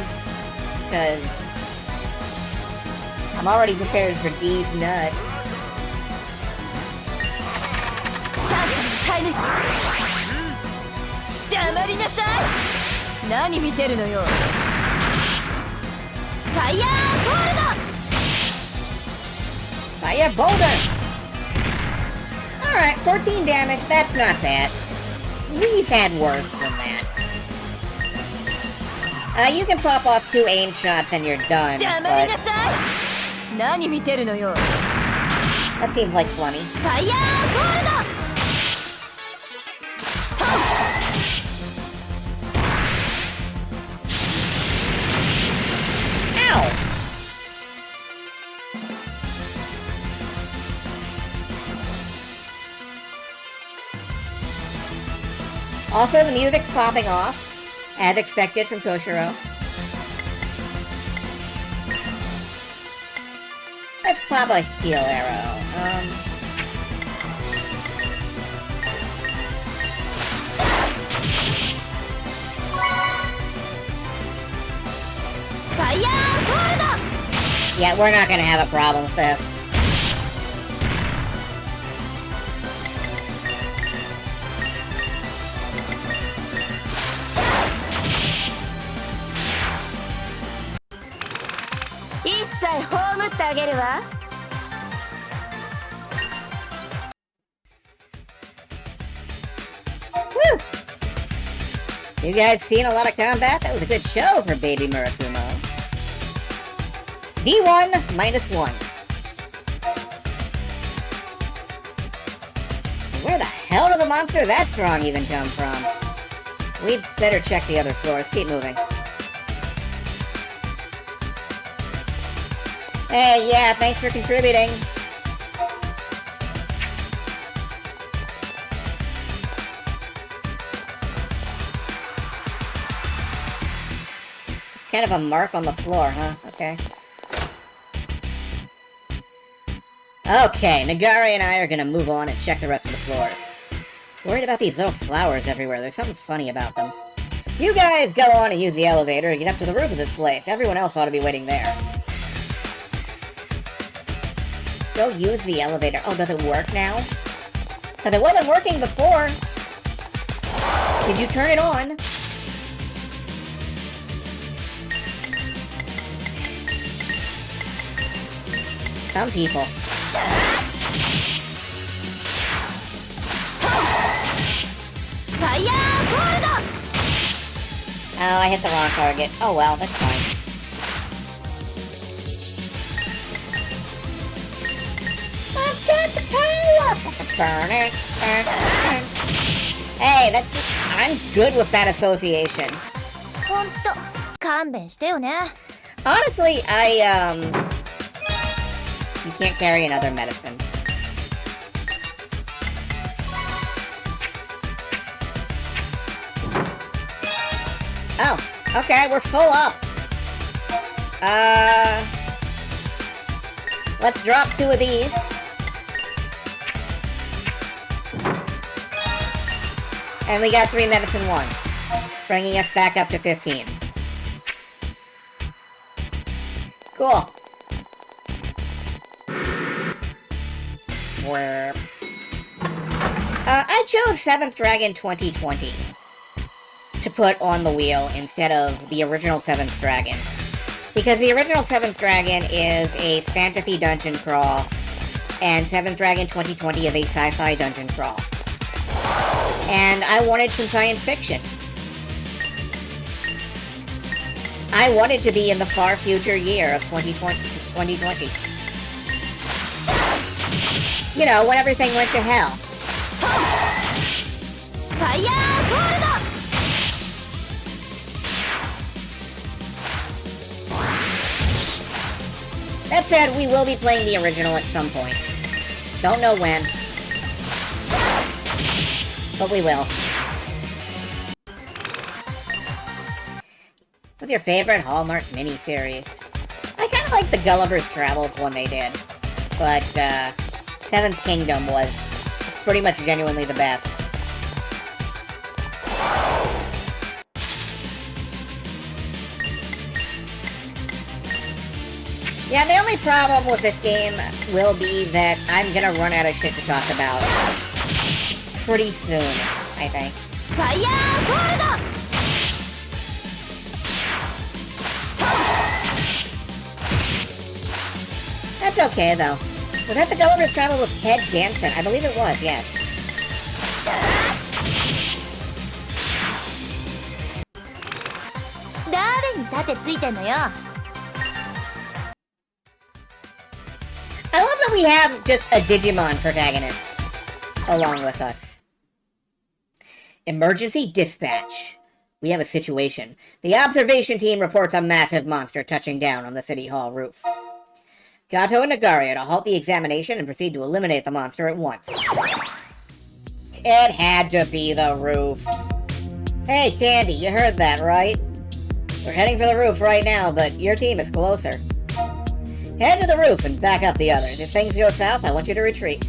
Because I'm already prepared for D's nuts. Fire boulder! Alright, 14 damage, that's not bad. We've had worse than that. You can pop off 2 aim shots and you're done, but... That seems like plenty. Ow! Also, the music's popping off, as expected from Koshiro. Let's pop a heal arrow. Yeah, we're not gonna have a problem with this. Woo! You guys seen a lot of combat? That was a good show for Baby Murakumo. D1 -1. Where the hell did the monster that strong even come from? We'd better check the other floors. Keep moving. Hey, yeah, thanks for contributing. It's kind of a mark on the floor, huh? Okay. Okay, Nagare and I are gonna move on and check the rest of the floors. Worried about these little flowers everywhere. There's something funny about them. You guys go on and use the elevator to get up to the roof of this place. Everyone else ought to be waiting there. Don't use the elevator. Oh, does it work now? Because it wasn't working before. Did you turn it on? Some people. Oh, I hit the wrong target. Oh well, that's fine. I've got the power! Burn it, burn it. Hey, I'm good with that association. ほんと勘弁してよね。 Honestly, you can't carry another medicine. Oh, okay, we're full up. Let's drop 2 of these. And we got 3 medicine ones, bringing us back up to 15. Cool. I chose 7th Dragon 2020 to put on the wheel instead of the original 7th Dragon. Because the original 7th Dragon is a fantasy dungeon crawl, and 7th Dragon 2020 is a sci-fi dungeon crawl. And I wanted some science fiction. I wanted to be in the far future year of 2020. You know, when everything went to hell. That said, we will be playing the original at some point. Don't know when. But we will. What's your favorite Hallmark miniseries? I kind of like the Gulliver's Travels one they did. But, Seventh Kingdom was pretty much genuinely the best. Yeah, the only problem with this game will be that I'm gonna run out of shit to talk about pretty soon, I think. That's okay, though. Was that the Gulliver's Travel with Ted Danson? I believe it was, yes. I love that we have just a Digimon protagonist along with us. Emergency dispatch. We have a situation. The observation team reports a massive monster touching down on the City Hall roof. Gato and Nagario to halt the examination and proceed to eliminate the monster at once. It had to be the roof. Hey, Tandy, you heard that, right? We're heading for the roof right now, but your team is closer. Head to the roof and back up the others. If things go south, I want you to retreat.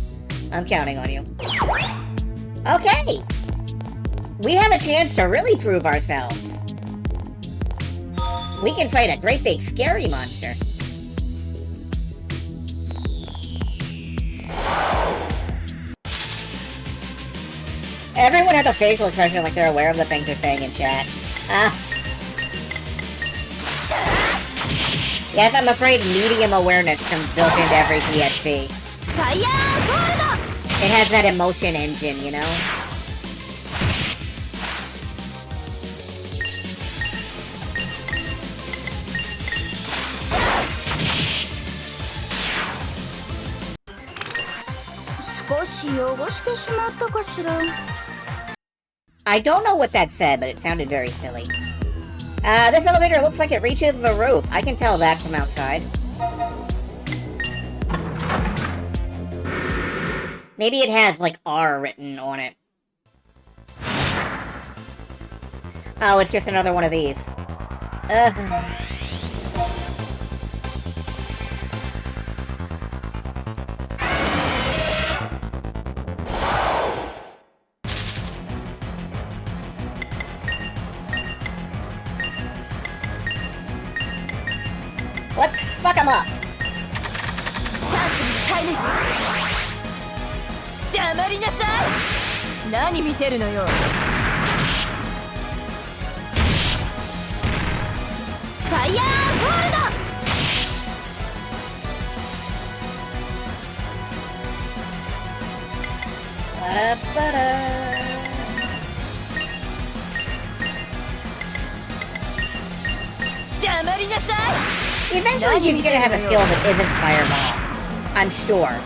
I'm counting on you. Okay! We have a chance to really prove ourselves. We can fight a great big scary monster. Everyone has a facial expression like they're aware of the things they're saying in chat. Yes, I'm afraid medium awareness comes built into every PSP. It has that emotion engine, you know? I don't know what that said, but it sounded very silly. This elevator looks like it reaches the roof. I can tell that from outside. Maybe it has, like, R written on it. Oh, it's just another one of these. Let's fuck him up! チャンスに変えぬ。黙りなさい。何見てるのよ。ファイヤーホールド。バラバラ。黙りなさい。 Eventually she's gonna have a skill that isn't Fireball. I'm sure.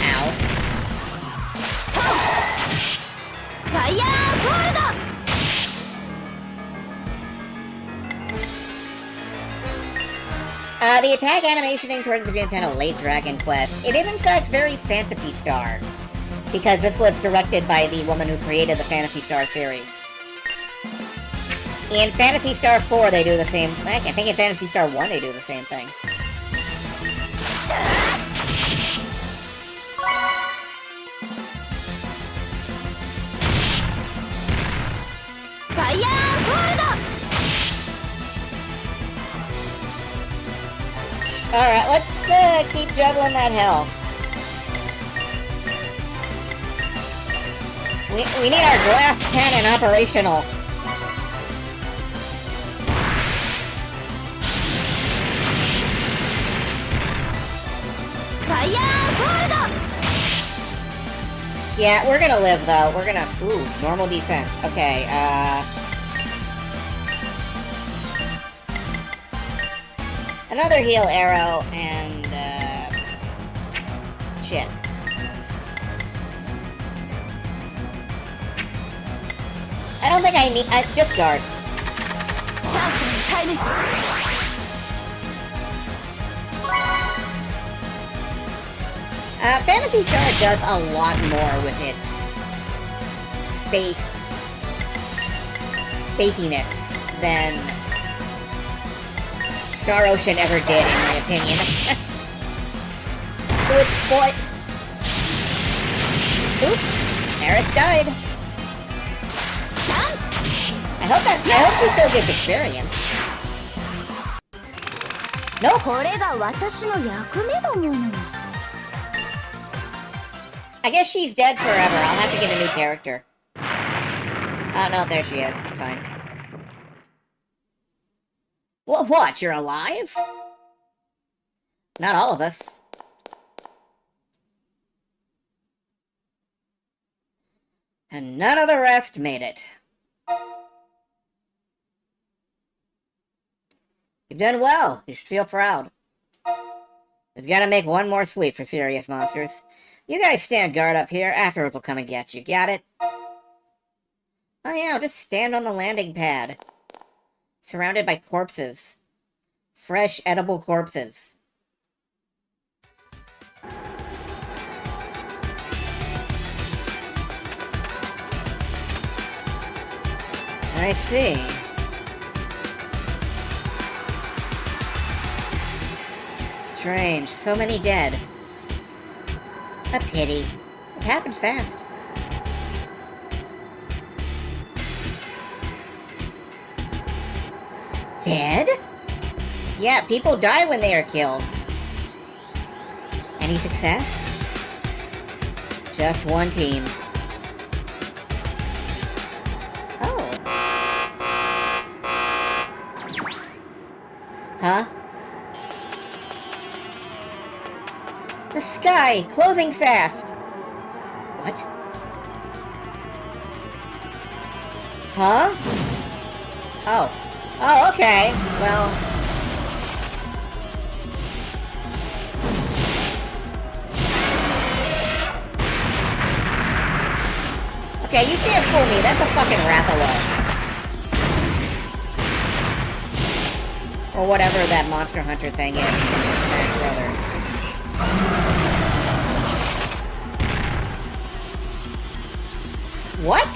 Ow. ファイヤーホールド。The attack animationing towards the beginning kind of late Dragon Quest. It is in fact very Phantasy Star, because this was directed by the woman who created the Phantasy Star series. In Phantasy Star 4 they do the same, I think in Phantasy Star 1 they do the same thing. Fire hold! Alright, let's keep juggling that health. We need our glass cannon operational. Fire hold! Yeah, we're gonna live though. We're gonna... Ooh, normal defense. Okay, another heal arrow, and, shit. I don't think I need... just guard. Phantasy Star does a lot more with its spaciness than Star Ocean ever did, in my opinion. Ooh, it's spoiled. Oops, Eris died. I hope she still gets experience. Nope. これが私の役目だもの。 I guess she's dead forever. I'll have to get a new character. Oh, no, there she is. Fine. What? You're alive? Not all of us. And none of the rest made it. You've done well. You should feel proud. We've got to make one more sweep for serious monsters. You guys stand guard up here. Afterwards we'll come and get you. Got it? Oh yeah, just stand on the landing pad. Surrounded by corpses. Fresh, edible corpses. I see. Strange. So many dead. A pity. It happened fast. Dead? Yeah, people die when they are killed. Any success? Just one team. Oh. Huh? The sky, closing fast. What? Huh? Oh. Oh, okay. Well. Okay, you can't fool me. That's a fucking Rathalos. Or whatever that Monster Hunter thing is in Smash Brothers. What?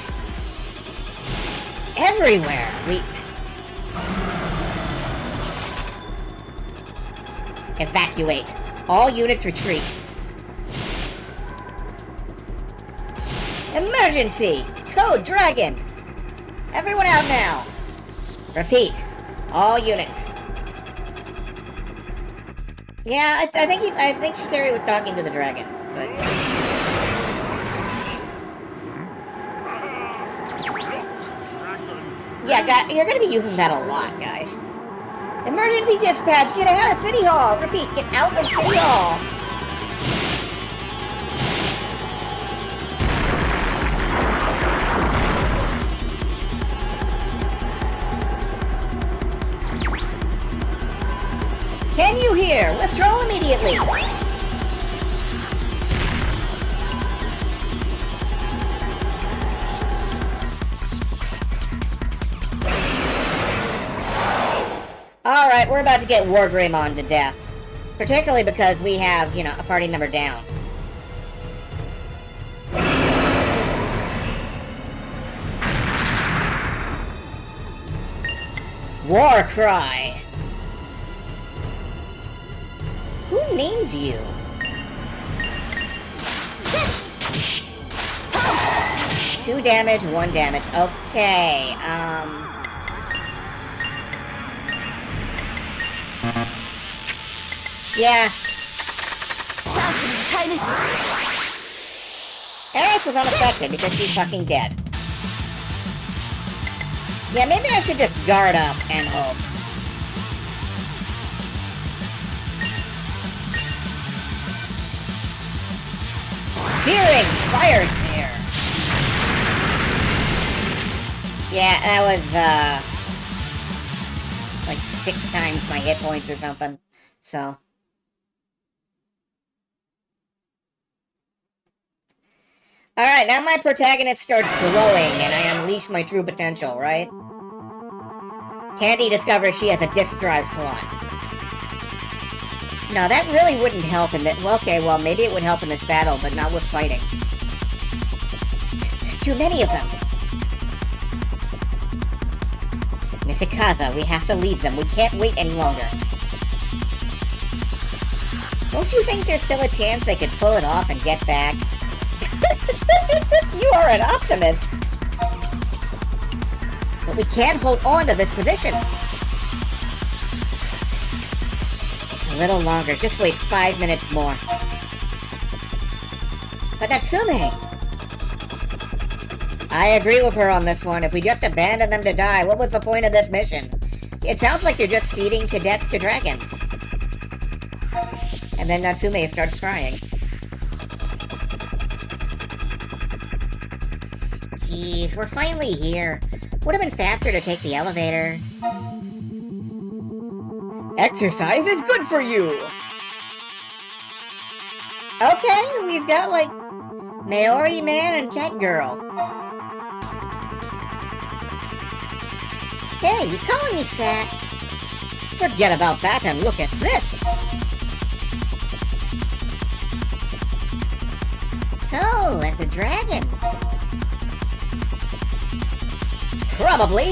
Everywhere! Evacuate. All units retreat. Emergency! Code Dragon! Everyone out now! Repeat. All units. Yeah, I think Shitari was talking to the dragons, but yeah, you're gonna be using that a lot, guys. Emergency dispatch! Get out of City Hall! Repeat, get out of City Hall! Can you hear? Withdraw immediately! Alright, we're about to get War Greymon to death. Particularly because we have, you know, a party member down. War Cry! Who named you? 2 damage, 1 damage. Okay, yeah. Eris was unaffected because she's fucking dead. Yeah, maybe I should just guard up and hope. Searing Fire Sphere! Yeah, that was, like 6 times my hit points or something. So. Alright, now my protagonist starts glowing and I unleash my true potential, right? Candy discovers she has a disk drive slot. No, that really wouldn't help in that. Well, okay, well, maybe it would help in this battle, but not with fighting. There's too many of them. Misakaza, we have to leave them. We can't wait any longer. Don't you think there's still a chance they could pull it off and get back? You are an optimist. But we can't hold on to this position. A little longer. Just wait 5 minutes more. But Natsume! I agree with her on this one. If we just abandon them to die, what was the point of this mission? It sounds like you're just feeding cadets to dragons. And then Natsume starts crying. Jeez, we're finally here. Would have been faster to take the elevator. Exercise is good for you! Okay, we've got, like, Maori Man and Cat Girl. Hey, you calling me fat? Forget about that and look at this! So, that's a dragon. Probably.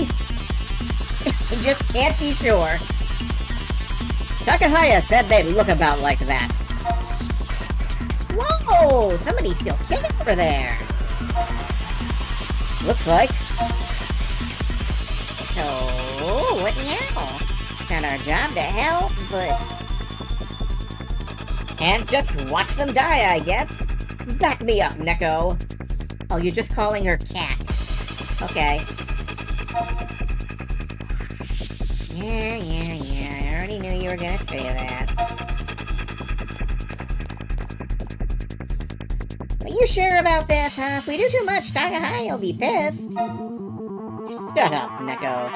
You just can't be sure. Takahaya said they'd look about like that. Whoa! Somebody's still kicking over there. Looks like. So, what now? It's not our job to help, but... And just watch them die, I guess. Back me up, Neko. Oh, you're just calling her Cat. Okay. Yeah. I already knew you were gonna say that. Are you sure about this, huh? If we do too much, Takahaya will be pissed. Shut up, Neko.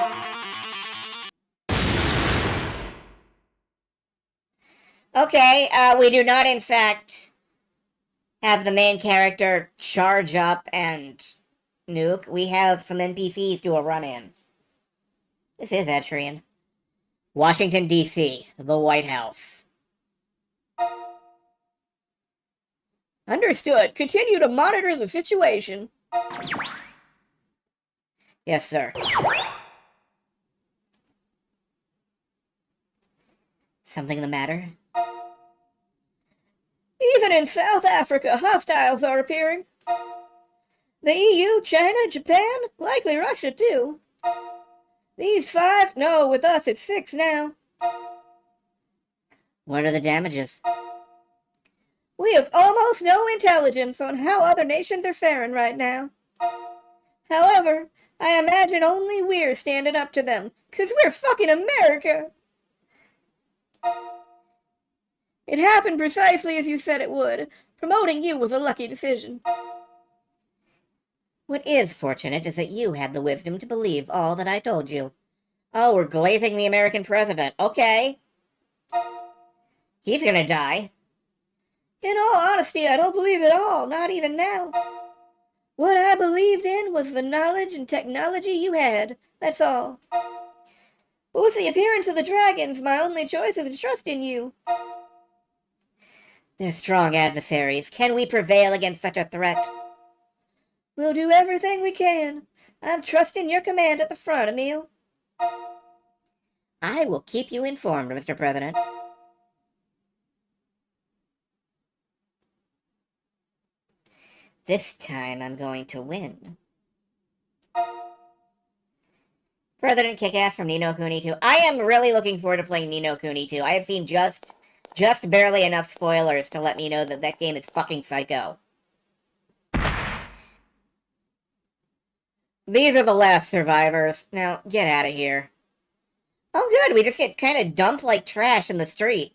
Okay, we do not, in fact, have the main character charge up and nuke. We have some NPCs do a run-in. This is Etrian. Washington, D.C., the White House. Understood. Continue to monitor the situation. Yes, sir. Something the matter? Even in South Africa, hostiles are appearing. The EU, China, Japan, likely Russia, too. These 5? No, with us it's 6 now. What are the damages? We have almost no intelligence on how other nations are faring right now. However, I imagine only we're standing up to them, 'cause we're fucking America! It happened precisely as you said it would. Promoting you was a lucky decision. What is fortunate is that you had the wisdom to believe all that I told you. Oh, we're glazing the American president. Okay. He's gonna die. In all honesty, I don't believe it all, not even now. What I believed in was the knowledge and technology you had, that's all. But with the appearance of the dragons, my only choice is to trust in you. They're strong adversaries. Can we prevail against such a threat? We'll do everything we can. I'm trusting your command at the front, Emil. I will keep you informed, Mr. President. This time I'm going to win. President Kick-Ass from Ni no Kuni 2. I am really looking forward to playing Ni no Kuni 2. I have seen just barely enough spoilers to let me know that that game is fucking psycho. These are the last survivors. Now, get out of here. Oh good, we just get kind of dumped like trash in the street.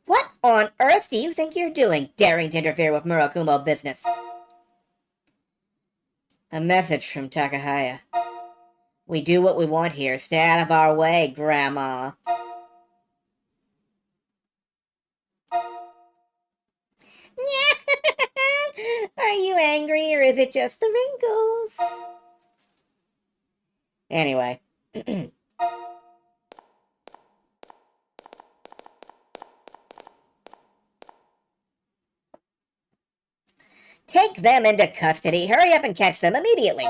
What on earth do you think you're doing, daring to interfere with Murakumo business? A message from Takahaya. We do what we want here. Stay out of our way, Grandma. Are you angry, or is it just the wrinkles? Anyway. Take them into custody. Hurry up and catch them immediately.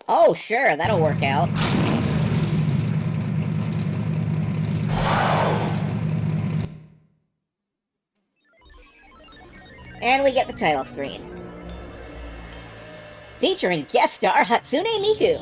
Oh, sure, that'll work out. And we get the title screen. Featuring guest star Hatsune Miku.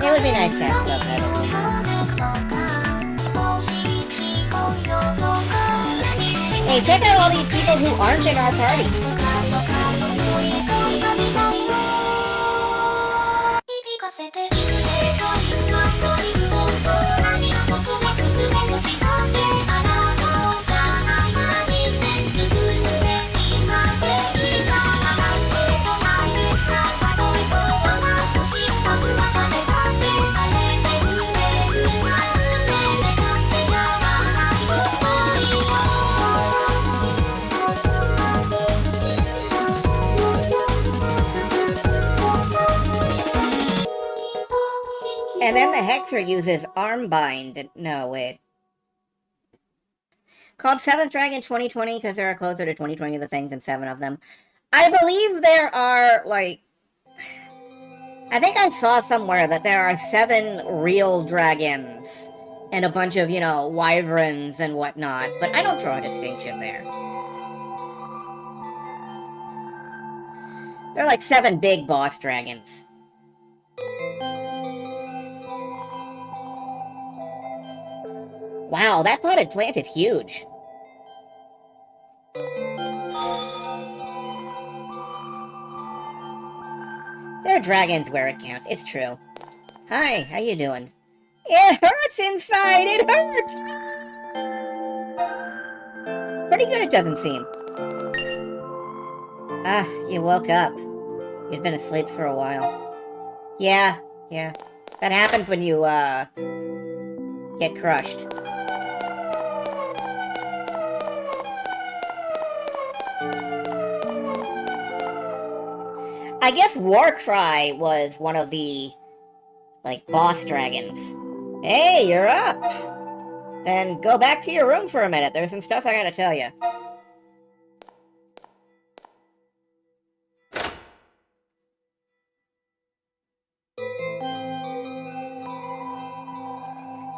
It would be nice to have subtitles. Hey, check out all these people who aren't in our parties. And then the Hexer uses Armbind. No, wait. Called 7th Dragon 2020 because there are closer to 2020 of the things and 7 of them. I believe there are, like... I think I saw somewhere that there are 7 real dragons. And a bunch of, you know, wyverns and whatnot. But I don't draw a distinction there. There are like 7 big boss dragons. Wow, that potted plant is huge. There are dragons where it counts, it's true. Hi, how you doing? It hurts inside, it hurts! Pretty good it doesn't seem. Ah, you woke up. You'd been asleep for a while. Yeah. That happens when you, get crushed. I guess Warcry was one of the, like, boss dragons. Hey, you're up! Then go back to your room for a minute. There's some stuff I gotta tell you.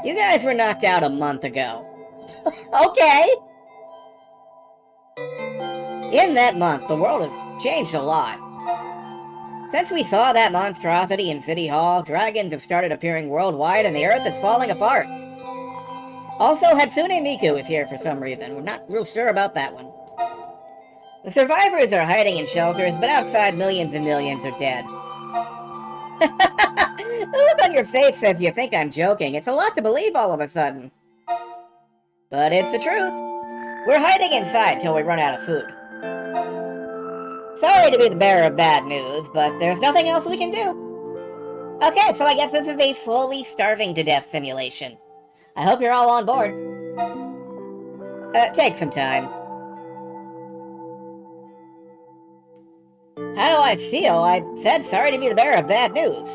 You guys were knocked out a month ago. Okay! In that month, the world has changed a lot. Since we saw that monstrosity in City Hall, dragons have started appearing worldwide and the Earth is falling apart. Also, Hatsune Miku is here for some reason. We're not real sure about that one. The survivors are hiding in shelters, but outside millions and millions are dead. The look on your face says you think I'm joking. It's a lot to believe all of a sudden. But it's the truth. We're hiding inside till we run out of food. Sorry to be the bearer of bad news, but there's nothing else we can do. Okay, so I guess this is a slowly starving to death simulation. I hope you're all on board. Take some time. How do I feel? I said sorry to be the bearer of bad news.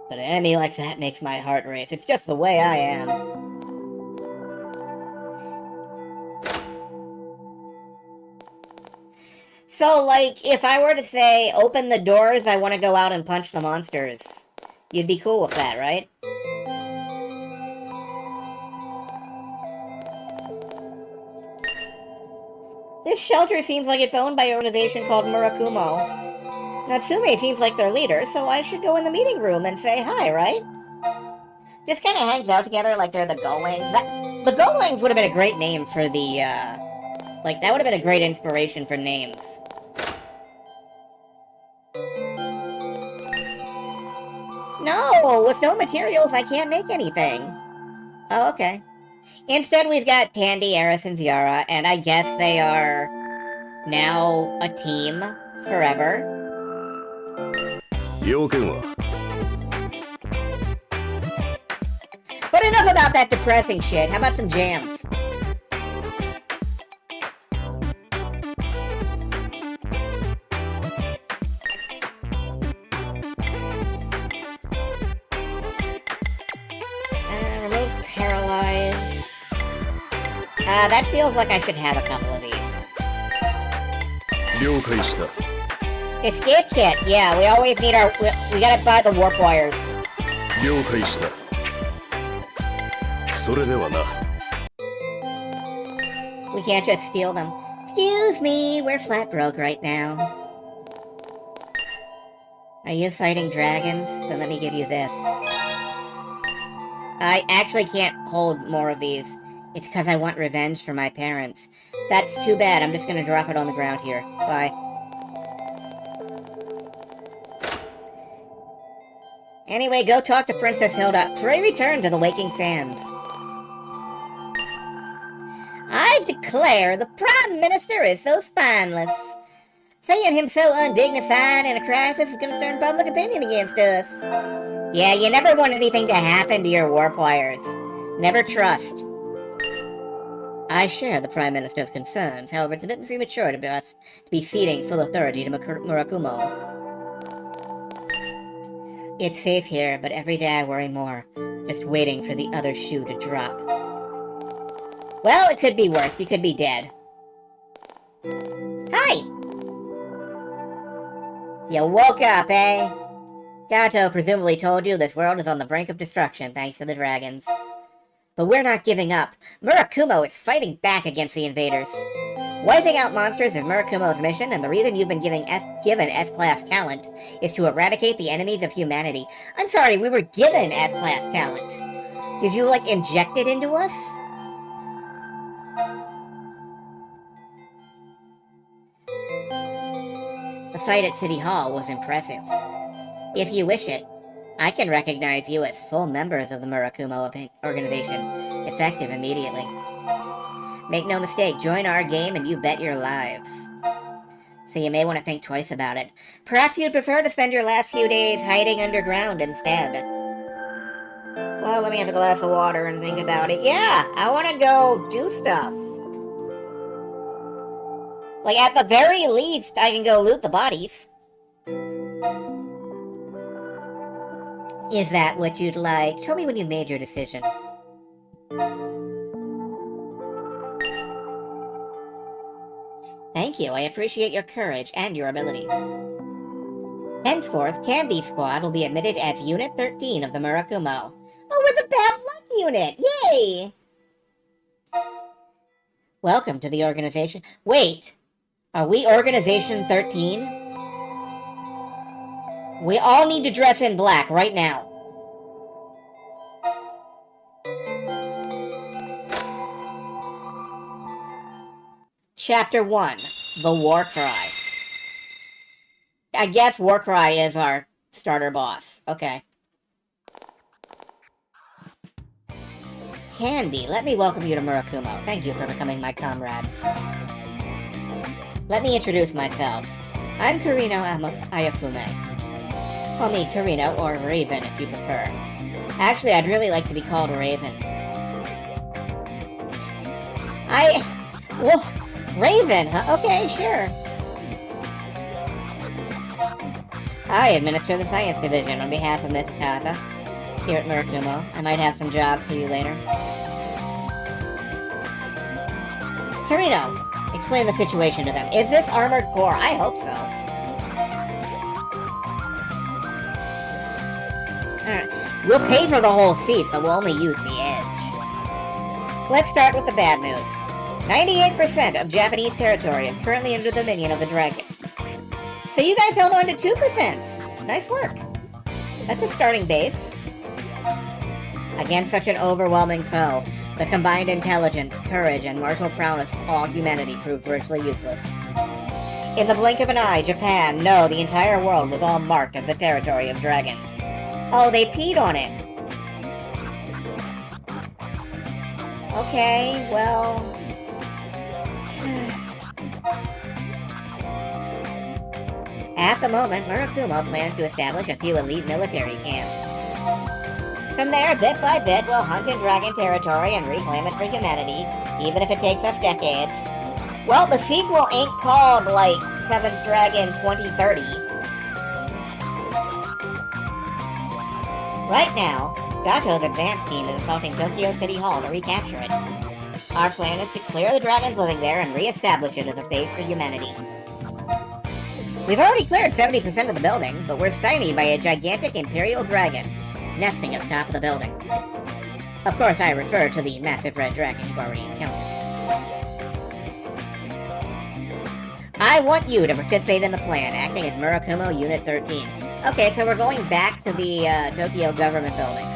But an enemy like that makes my heart race. It's just the way I am. So, like, if I were to say, open the doors, I want to go out and punch the monsters, you'd be cool with that, right? This shelter seems like it's owned by an organization called Murakumo. Natsume seems like their leader, so I should go in the meeting room and say hi, right? Just kind of hangs out together like they're the Golangs. The Golangs would have been a great name for the, like, that would have been a great inspiration for names. No, with no materials, I can't make anything. Oh, okay. Instead, we've got Tandy, Eris, and Ziara, and I guess they are now a team forever. But enough about that depressing shit. How about some jams? Remove paralyze. That feels like I should have a couple of these. Escape kit. Yeah, we always need our... We gotta buy the warp wires. We can't just steal them. Excuse me, we're flat broke right now. Are you fighting dragons? Then let me give you this. I actually can't hold more of these. It's because I want revenge for my parents. That's too bad. I'm just gonna drop it on the ground here. Bye. Anyway, go talk to Princess Hilda. Pray return to the Waking Sands. I declare the Prime Minister is so spineless. Seeing him so undignified in a crisis is going to turn public opinion against us. Yeah, you never want anything to happen to your warp wires. Never trust. I share the Prime Minister's concerns. However, it's a bit premature to us to be ceding full authority to Murakumo. It's safe here, but every day I worry more. Just waiting for the other shoe to drop. Well, it could be worse. You could be dead. Hi! You woke up, eh? Gato presumably told you this world is on the brink of destruction thanks to the dragons. But we're not giving up. Murakumo is fighting back against the invaders. Wiping out monsters is Murakumo's mission, and the reason you've been given S-Class talent is to eradicate the enemies of humanity. I'm sorry, we were given S-Class talent. Did you, like, inject it into us? The fight at City Hall was impressive. If you wish it, I can recognize you as full members of the Murakumo organization, effective immediately. Make no mistake, join our game and you bet your lives. So you may want to think twice about it. Perhaps you'd prefer to spend your last few days hiding underground instead. Well, let me have a glass of water and think about it. Yeah, I want to go do stuff. Like, at the very least, I can go loot the bodies. Is that what you'd like? Tell me when you made your decision. Thank you, I appreciate your courage and your abilities. Henceforth, Candy Squad will be admitted as Unit 13 of the Murakumo. Oh, we're the Bad Luck Unit! Yay! Welcome to the organization. Wait! Are we Organization 13? We all need to dress in black right now. Chapter 1. The War Cry. I guess War Cry is our starter boss. Okay. Candy, let me welcome you to Murakumo. Thank you for becoming my comrades. Let me introduce myself. I'm Kurino Ayafume. Call me Kurino, or Raven if you prefer. Actually, I'd really like to be called Raven. Well, Raven, huh? Okay, sure. I administer the Science Division on behalf of Miss Akaza here at Murakumo. I might have some jobs for you later. Kurino, explain the situation to them. Is this Armored Core? I hope so. Alright. We'll pay for the whole seat, but we'll only use the edge. Let's start with the bad news. 98% of Japanese territory is currently under the dominion of the dragons. So you guys held on to 2%. Nice work. That's a starting base. Against such an overwhelming foe, the combined intelligence, courage, and martial prowess of all humanity proved virtually useless. In the blink of an eye, Japan, no, the entire world was all marked as the territory of dragons. Oh, they peed on it. Okay, well... At the moment, Murakumo plans to establish a few elite military camps. From there, bit by bit, we'll hunt in dragon territory and reclaim it for humanity, even if it takes us decades. Well, the sequel ain't called, like, 7th Dragon 2030. Right now, Gato's advance team is assaulting Tokyo City Hall to recapture it. Our plan is to clear the dragons living there and re-establish it as a base for humanity. We've already cleared 70% of the building, but we're stymied by a gigantic Imperial dragon nesting at the top of the building. Of course, I refer to the massive red dragon you've already encountered. I want you to participate in the plan, acting as Murakumo Unit 13. Okay, so we're going back to the Tokyo government building.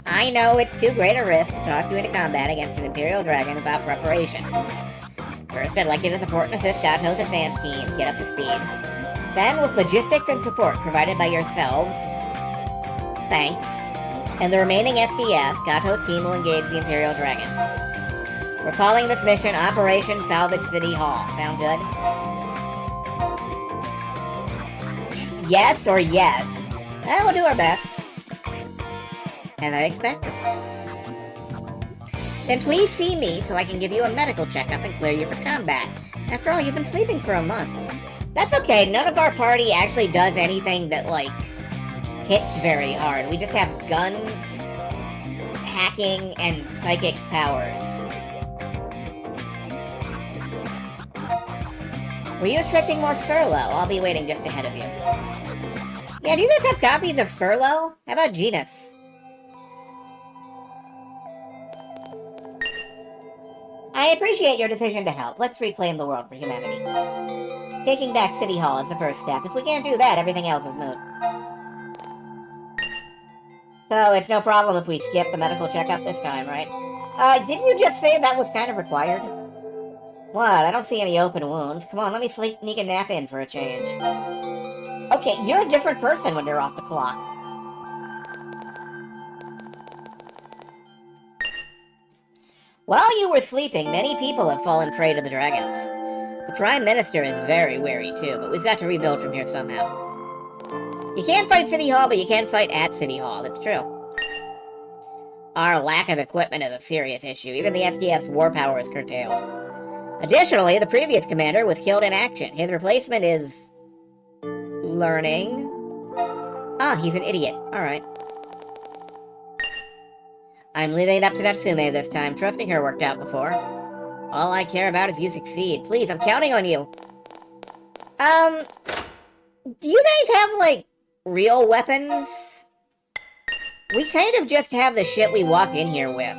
I know it's too great a risk to toss you into combat against an Imperial dragon without preparation. First, I'd like you to support and assist Gato's advance team, get up to speed. Then, with logistics and support provided by yourselves, thanks, and the remaining SDS, Gato's team will engage the Imperial Dragon. We're calling this mission Operation Salvage City Hall. Sound good? Yes or yes? We'll do our best. As I expected. Then please see me so I can give you a medical checkup and clear you for combat. After all, you've been sleeping for a month. That's okay, none of our party actually does anything that, like, hits very hard. We just have guns, hacking, and psychic powers. Were you expecting more Furlough? I'll be waiting just ahead of you. Yeah, do you guys have copies of Furlough? How about Genus? I appreciate your decision to help. Let's reclaim the world for humanity. Taking back City Hall is the first step. If we can't do that, everything else is moot. So, it's no problem if we skip the medical checkup this time, right? Didn't you just say that was kind of required? What? I don't see any open wounds. Come on, let me sneak a nap in for a change. Okay, you're a different person when you're off the clock. While you were sleeping, many people have fallen prey to the dragons. The Prime Minister is very wary too, but we've got to rebuild from here somehow. You can't fight City Hall, but you can fight at City Hall, it's true. Our lack of equipment is a serious issue. Even the SDF's war power is curtailed. Additionally, the previous commander was killed in action. His replacement is... learning. Ah, he's an idiot. Alright. I'm leaving it up to Natsume this time, trusting her worked out before. All I care about is you succeed. Please, I'm counting on you. Do you guys have, like, real weapons? We kind of just have the shit we walk in here with.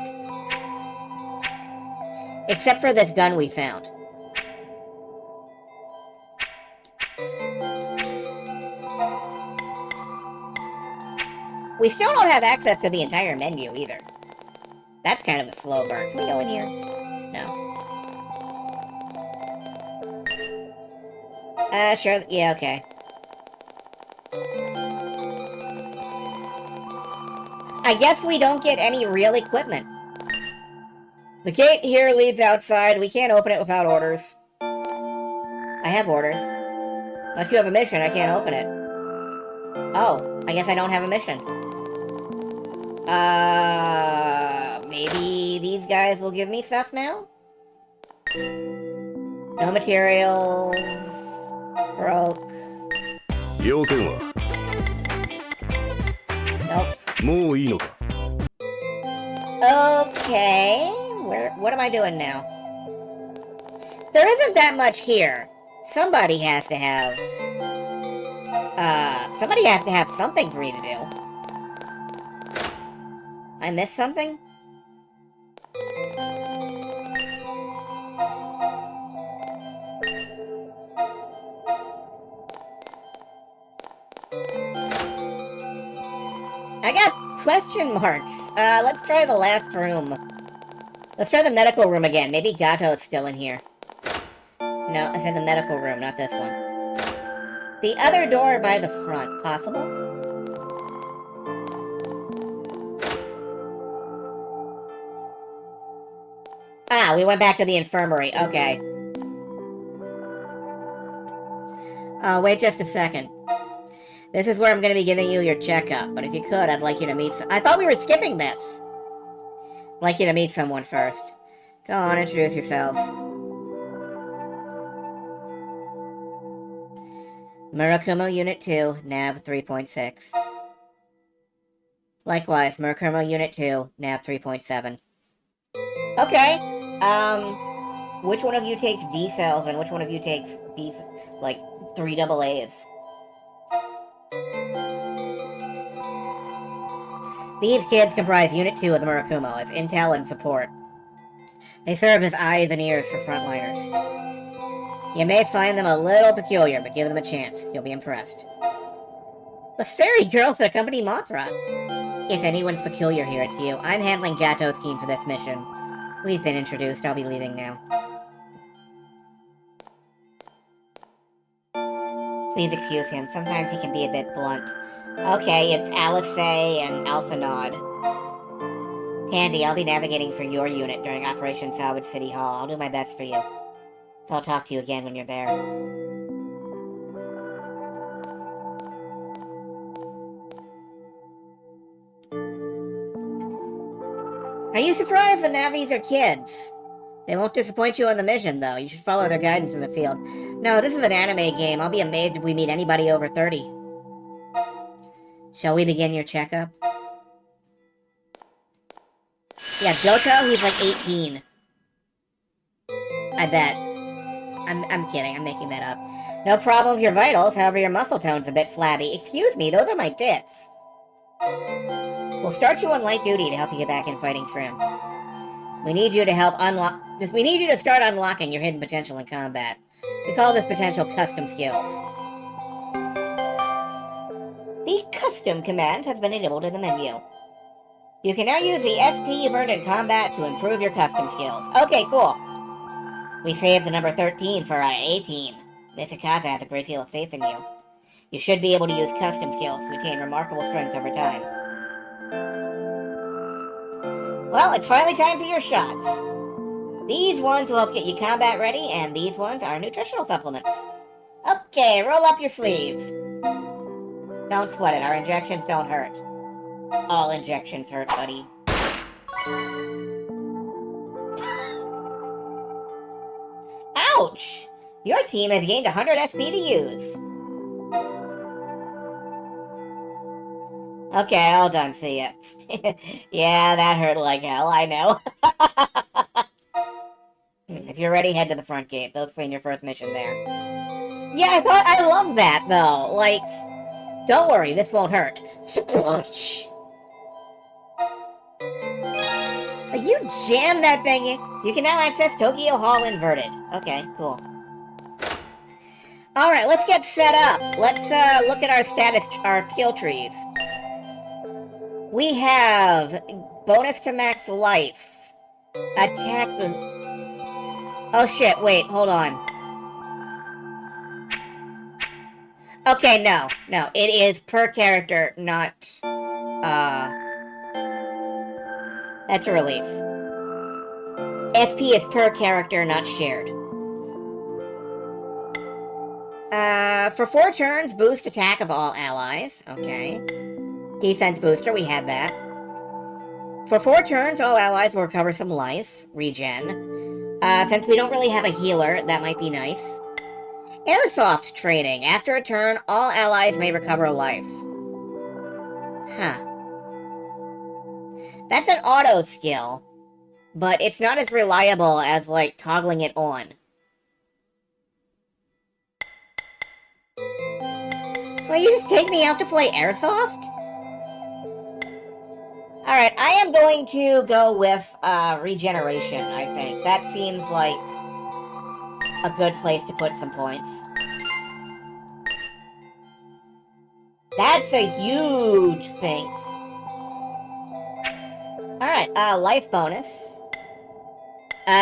Except for this gun we found. We still don't have access to the entire menu, either. That's kind of a slow burn. Can we go in here? No. Sure. Yeah, okay. I guess we don't get any real equipment. The gate here leads outside. We can't open it without orders. I have orders. Unless you have a mission, I can't open it. Oh, I guess I don't have a mission. Maybe these guys will give me stuff now? No materials. Broke. 要件は Nope. もういいのか Okay. What am I doing now? There isn't that much here. Somebody has to have something for me to do. I missed something? I got question marks. Let's try the last room. Let's try the medical room again. Maybe Gato's still in here. No, it's in the medical room, not this one. The other door by the front. Possible? Ah, we went back to the infirmary. Okay. Wait just a second. This is where I'm going to be giving you your checkup, but if you could, I'd like you to meet I thought we were skipping this! I'd like you to meet someone first. Go on, introduce yourselves. Murakumo Unit 2, Nav 3.6. Likewise, Murakumo Unit 2, Nav 3.7. Okay, which one of you takes D cells and which one of you takes B, like, 3 AA's? These kids comprise Unit 2 of the Murakumo as intel and support. They serve as eyes and ears for frontliners. You may find them a little peculiar, but give them a chance. You'll be impressed. The fairy girls that accompany Mothra. If anyone's peculiar here, it's you. I'm handling Gato's team for this mission. We've been introduced. I'll be leaving now. Please excuse him. Sometimes he can be a bit blunt. Okay, it's Alice and Alcinod. Tandy, I'll be navigating for your unit during Operation Salvage City Hall. I'll do my best for you. So I'll talk to you again when you're there. Are you surprised the Navis are kids? They won't disappoint you on the mission, though. You should follow their guidance in the field. No, this is an anime game. I'll be amazed if we meet anybody over 30. Shall we begin your checkup? Yeah, Goto, he's like 18. I bet. I'm kidding, I'm making that up. No problem with your vitals, however your muscle tone's a bit flabby. Excuse me, those are my tits. We'll start you on light duty to help you get back in fighting trim. We need you to help we need you to start unlocking your hidden potential in combat. We call this potential custom skills. The custom command has been enabled in the menu. You can now use the SP you've earned in combat to improve your custom skills. Okay, cool. We saved the number 13 for our A team. Misakaza has a great deal of faith in you. You should be able to use custom skills to attain remarkable strength over time. Well, it's finally time for your shots. These ones will help get you combat ready, and these ones are nutritional supplements. Okay, roll up your sleeves. Don't sweat it, our injections don't hurt. All injections hurt, buddy. Ouch! Your team has gained 100 SP to use. Okay, all done, see ya. Yeah, that hurt like hell, I know. If you're ready, head to the front gate. They'll explain your first mission there. Yeah, I love that, though. Like, don't worry, this won't hurt. Sploosh! You jammed that thing in. You can now access Tokyo Hall inverted. Okay, cool. Alright, let's get set up. Let's look at our status, our skill trees. We have bonus to max life. Attack the... Oh shit, wait, hold on. Okay, no. It is per character, not... That's a relief. SP is per character, not shared. For 4 turns, boost attack of all allies. Okay. Defense booster, we had that. For 4 turns, all allies will recover some life. Regen. Since we don't really have a healer, that might be nice. Airsoft trading. After a turn, all allies may recover life. Huh. That's an auto skill, but it's not as reliable as, like, toggling it on. Will you just take me out to play Airsoft? Alright, I am going to go with, regeneration, I think. That seems like a good place to put some points. That's a huge thing. Alright, life bonus.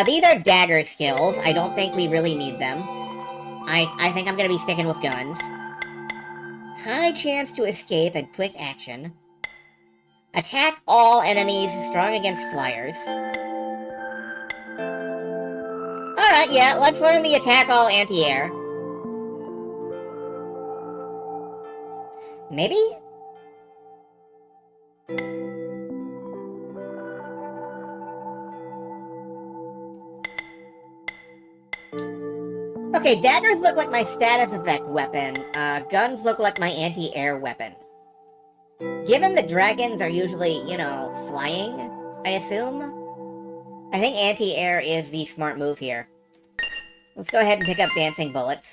These are dagger skills. I don't think we really need them. I think I'm gonna be sticking with guns. High chance to escape and quick action. Attack all enemies strong against flyers. Alright, yeah, let's learn the attack all anti-air. Maybe? Okay, daggers look like my status effect weapon. Guns look like my anti-air weapon. Given that dragons are usually, you know, flying, I assume, I think anti-air is the smart move here. Let's go ahead and pick up dancing bullets.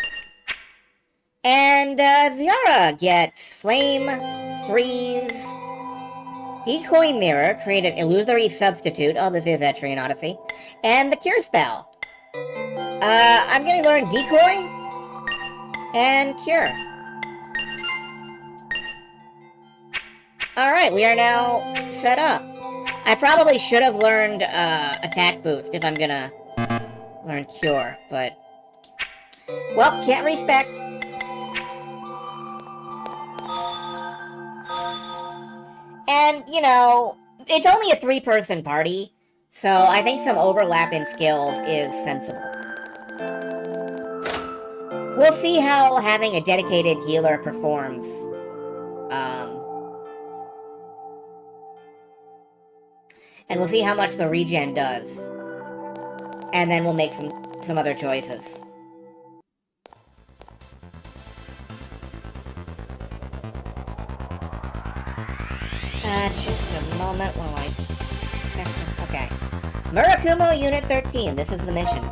And, Ziara gets flame, freeze, decoy mirror, create an illusory substitute. Oh, this is Etrian Odyssey. And the cure spell. I'm gonna learn decoy and cure. Alright, we are now set up. I probably should have learned attack boost if I'm gonna learn cure, but... Well, can't respect. And, you know, it's only a 3-person party, so I think some overlap in skills is sensible. We'll see how having a dedicated healer performs. And we'll see how much the regen does. And then we'll make some other choices. Just a moment while I... Okay. Murakumo Unit 13, this is the mission.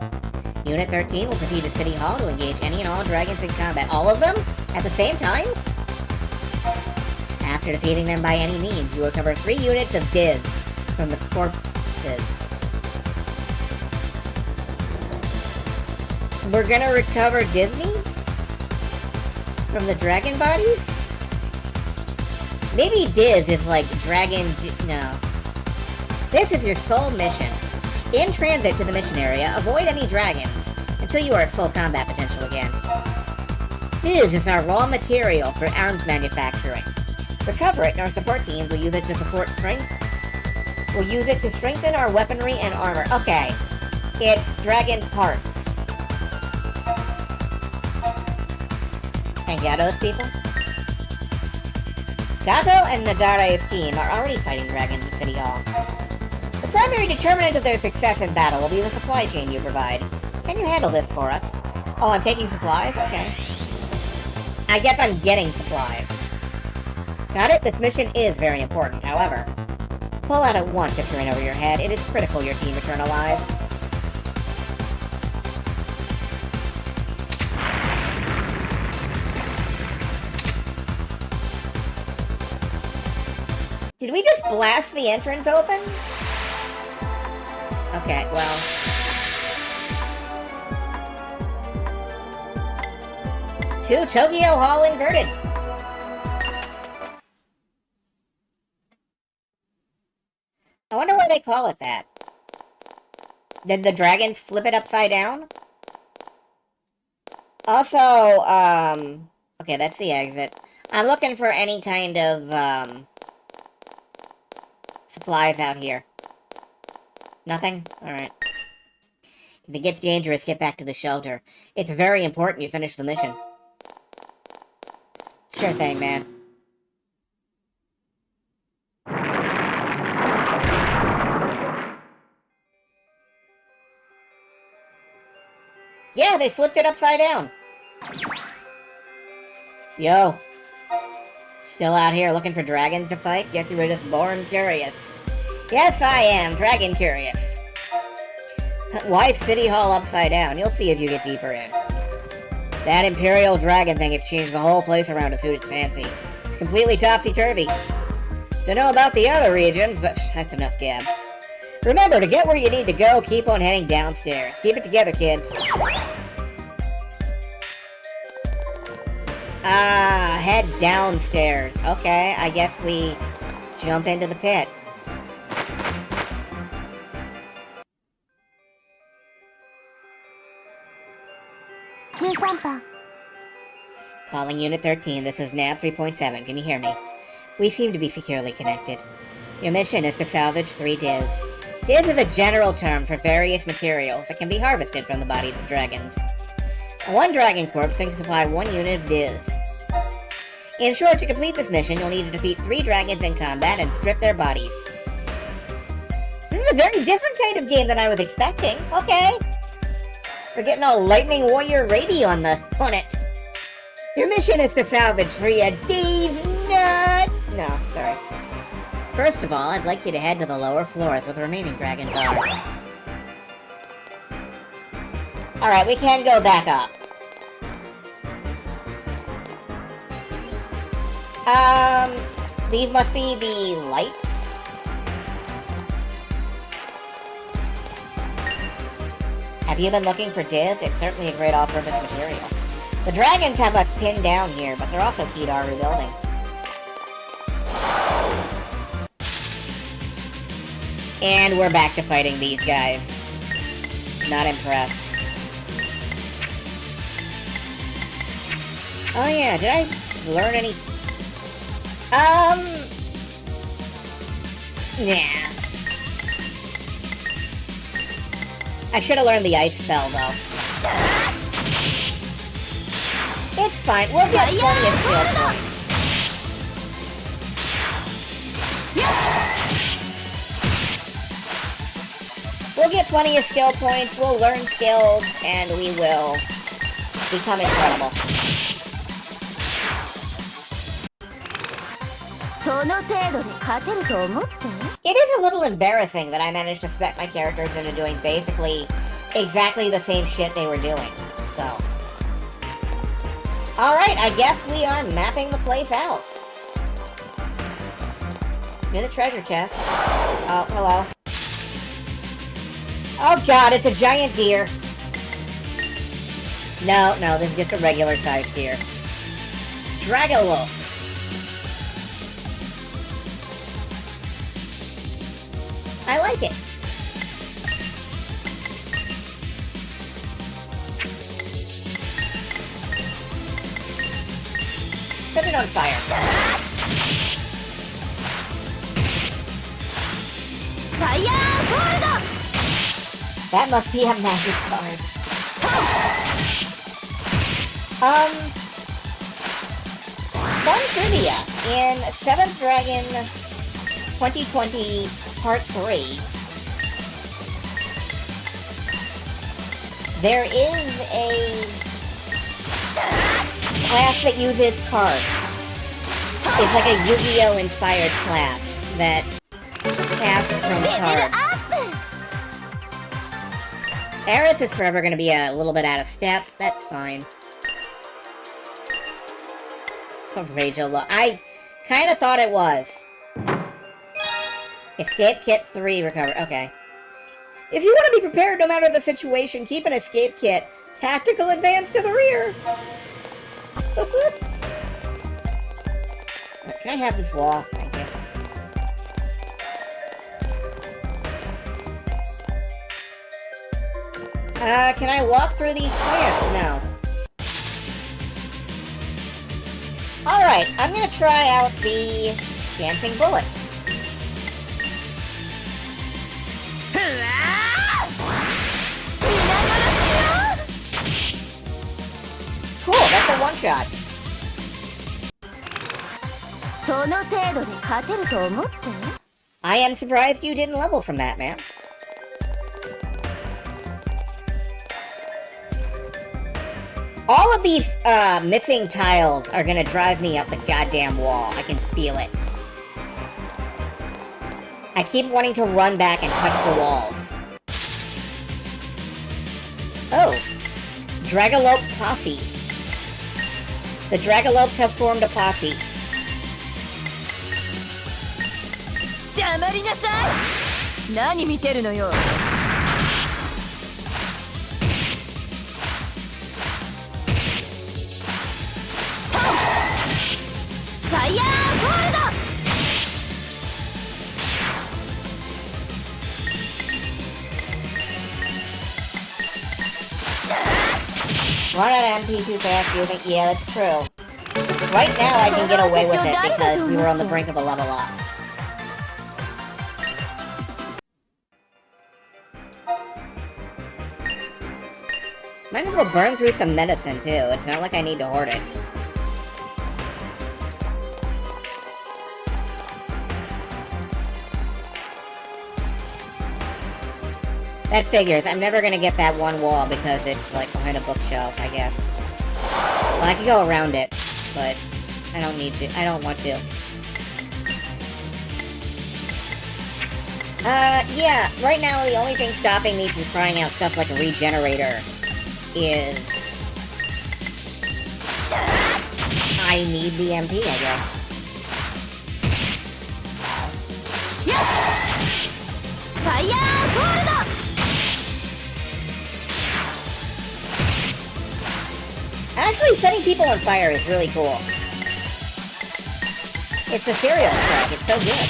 Unit 13 will proceed to City Hall to engage any and all dragons in combat. All of them? At the same time? After defeating them by any means, you will recover 3 units of Diz from the corpses. We're gonna recover Disney? From the dragon bodies? Maybe Diz is like dragon... No. This is your sole mission. In transit to the mission area, avoid any dragons until you are at full combat potential again. Diz is our raw material for arms manufacturing. Recover it and our support teams will use it to support strength. We'll use it to strengthen our weaponry and armor. Okay. It's dragon parts. And Gato's people? Gato and Nagare's team are already fighting dragons in City Hall. The primary determinant of their success in battle will be the supply chain you provide. Can Can you handle this for us? Oh, I'm taking supplies? Okay. I guess I'm getting supplies. Got it? This mission is very important, however. Pull out at once if you're in over your head. It is critical your team return alive. Did we just blast the entrance open? Okay, well... To Tokyo Hall inverted! I wonder why they call it that. Did the dragon flip it upside down? Also, okay, that's the exit. I'm looking for any kind of, supplies out here. Nothing? Alright. If it gets dangerous, get back to the shelter. It's very important you finish the mission. Sure thing, man. Yeah, they flipped it upside down. Yo. Still out here looking for dragons to fight? Guess you were just born curious. Yes, I am, dragon curious. Why is City Hall upside down? You'll see as you get deeper in. That Imperial Dragon thing has changed the whole place around to suit its fancy. It's completely topsy-turvy. Don't know about the other regions, but that's enough gab. Remember, to get where you need to go, keep on heading downstairs. Keep it together, kids. Head downstairs. Okay, I guess we jump into the pit. Calling Unit 13, this is NAV 3.7, can you hear me? We seem to be securely connected. Your mission is to salvage 3 Diz. Diz is a general term for various materials that can be harvested from the bodies of dragons. One dragon corpse can supply 1 unit of Diz. In short, to complete this mission, you'll need to defeat 3 dragons in combat and strip their bodies. This is a very different kind of game than I was expecting. Okay. We're getting all Lightning Warrior Rady on it. Your mission is to salvage 3 of these nuts. No, sorry. First of all, I'd like you to head to the lower floors where the remaining dragons are. Alright, we can go back up. These must be the lights. Have you been looking for Diz? It's certainly a great all-purpose material. The dragons have us pinned down here, but they're also key to our rebuilding. And we're back to fighting these guys. Not impressed. Oh yeah, did I learn any... Nah. I should have learned the ice spell, though. It's fine, we'll get plenty of skill points. We'll get plenty of skill points, we'll learn skills, and we will become incredible. It is a little embarrassing that I managed to spec my characters into doing basically exactly the same shit they were doing, so. Alright, I guess we are mapping the place out. Near the treasure chest. Oh, hello. Oh god, it's a giant deer. No, this is just a regular sized deer. Dragalope. I like it. Set it on fire. That must be a magic card. Fun trivia. In 7th Dragon 2020 Part 3, there is a class that uses cards. It's like a Yu-Gi-Oh! Inspired class that casts from cards. Aerith is forever gonna be a little bit out of step. That's fine. Oh, Rachel, look. I kind of thought it was. Escape kit 3 recovered. Okay. If you want to be prepared no matter the situation, keep an escape kit. Tactical advance to the rear. Can I have this wall? Thank you. Can I walk through these plants? No. Alright, I'm gonna try out the dancing bullets. Cool, that's a one-shot. その程度で勝てると思って I am surprised you didn't level from that, man. All of these, missing tiles are gonna drive me up the goddamn wall. I can feel it. I keep wanting to run back and touch the walls. Oh. Dragalope Posse. The Dragalopes have formed a posse. 黙りなさい何見てるのよ ファイヤーホールド Run out of MP too fast, you think? Yeah, that's true. Right now I can get away with it because we were on the brink of a level up. Might as well burn through some medicine too. It's not like I need to hoard it. That figures. I'm never gonna get that one wall because it's like behind a bookshelf, I guess. Well, I could go around it, but I don't need to. I don't want to. Yeah, right now the only thing stopping me from trying out stuff like a regenerator is... I need the MP, I guess. Fire Gold! Actually, setting people on fire is really cool. It's a serial strike, it's so good.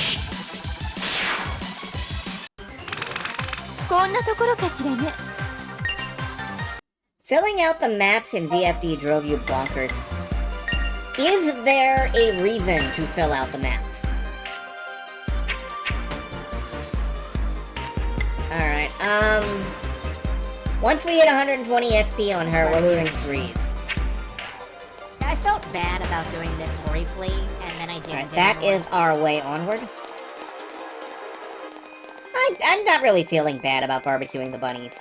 こんなところかしらね Filling out the maps in VFD drove you bonkers. Is there a reason to fill out the maps? Alright, once we hit 120 SP on her, we're losing freeze. I felt bad about doing this briefly, and then I did. Alright, that is our way onward. I'm not really feeling bad about barbecuing the bunnies.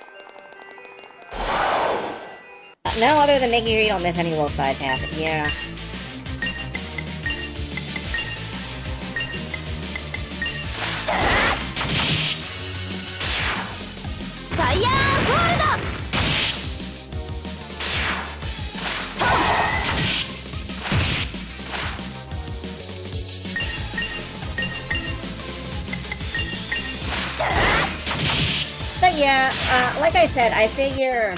No, other than making sure you don't miss any little side paths. Yeah. Fire Gold! But yeah, like I said, I figure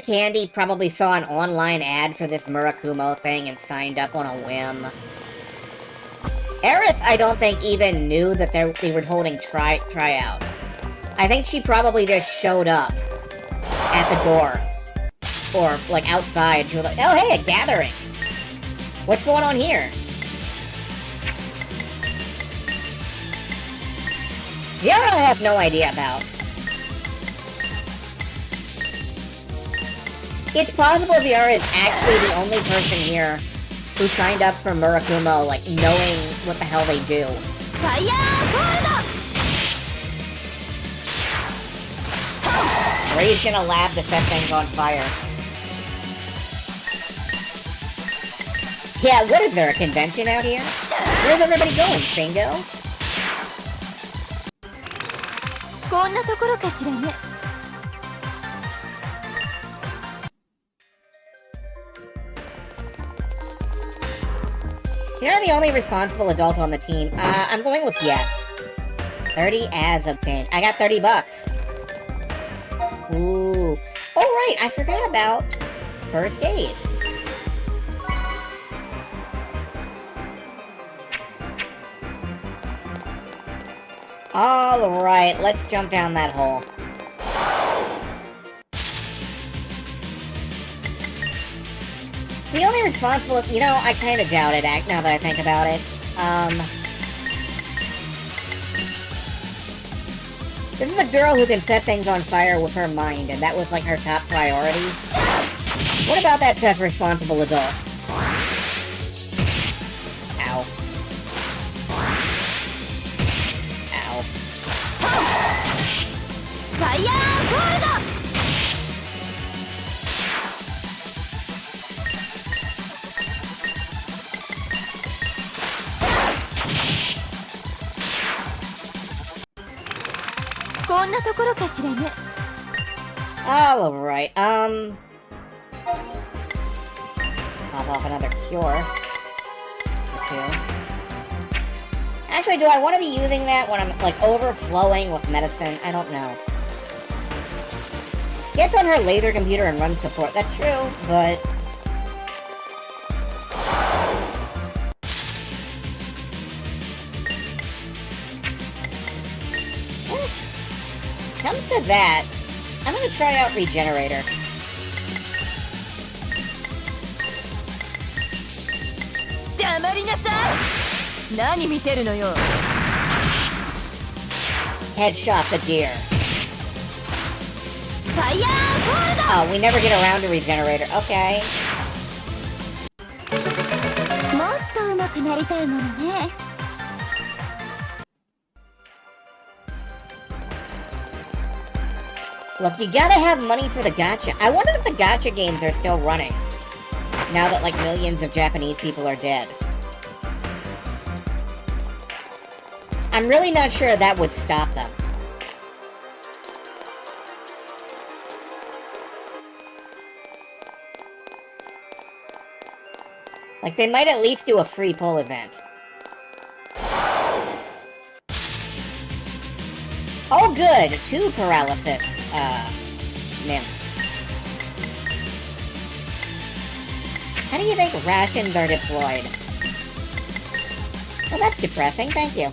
Tandy probably saw an online ad for this Murakumo thing and signed up on a whim. Aerith, I don't think even knew that they were holding tryouts. I think she probably just showed up at the door. Or, like, outside. She was like, oh, hey, a gathering! What's going on here? Yara I have no idea about. It's possible Yara is actually the only person here who signed up for Murakumo, like, knowing what the hell they do. Fire Gold! Raised in a lab to set things on fire. Yeah, what is there, a convention out here? Where's everybody going, Bingo? こんなところかしらね。You're the only responsible adult on the team. I'm going with yes. 30 as obtained. I got 30 bucks. Ooh. Oh, right, I forgot about first aid. Alright, let's jump down that hole. The only responsible... You know, I kind of doubt it, now that I think about it. This is a girl who can set things on fire with her mind, and that was, like, her top priority. What about that says responsible adult? Ow. Ow. Fire Hold! こんなところかしらね。 Alright, pop off another cure. Or two. Actually, do I want to be using that when I'm, like, overflowing with medicine? I don't know. Gets on her laser computer and runs support. That's true, but... Comes to that, I'm gonna try out Regenerator. Headshot the deer. Oh, we never get around to Regenerator. Okay. もっと上手くなりたいものね。 Look, you gotta have money for the gacha. I wonder if the gacha games are still running. Now that, like, millions of Japanese people are dead. I'm really not sure that would stop them. Like, they might at least do a free pull event. Oh, good! 2 paralysis, nymphs. How do you think rations are deployed? Well, that's depressing, thank you.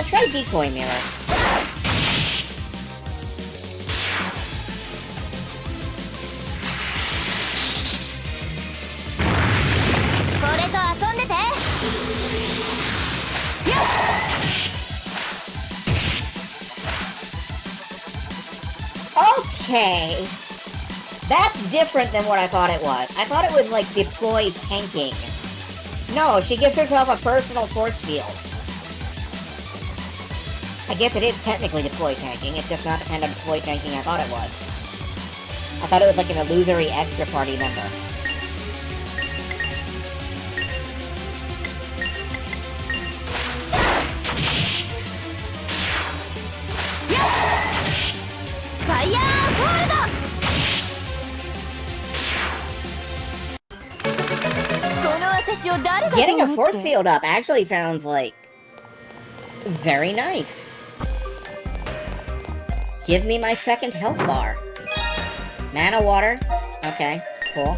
Try decoy mirror. Okay. That's different than what I thought it was. I thought it was, like, deploy tanking. No, she gives herself a personal force field. I guess it is technically deploy tanking, it's just not the kind of deploy tanking I thought it was. I thought it was like an illusory extra party member. Getting a force field up actually sounds like very nice. Give me my second health bar. Mana water. Okay, cool.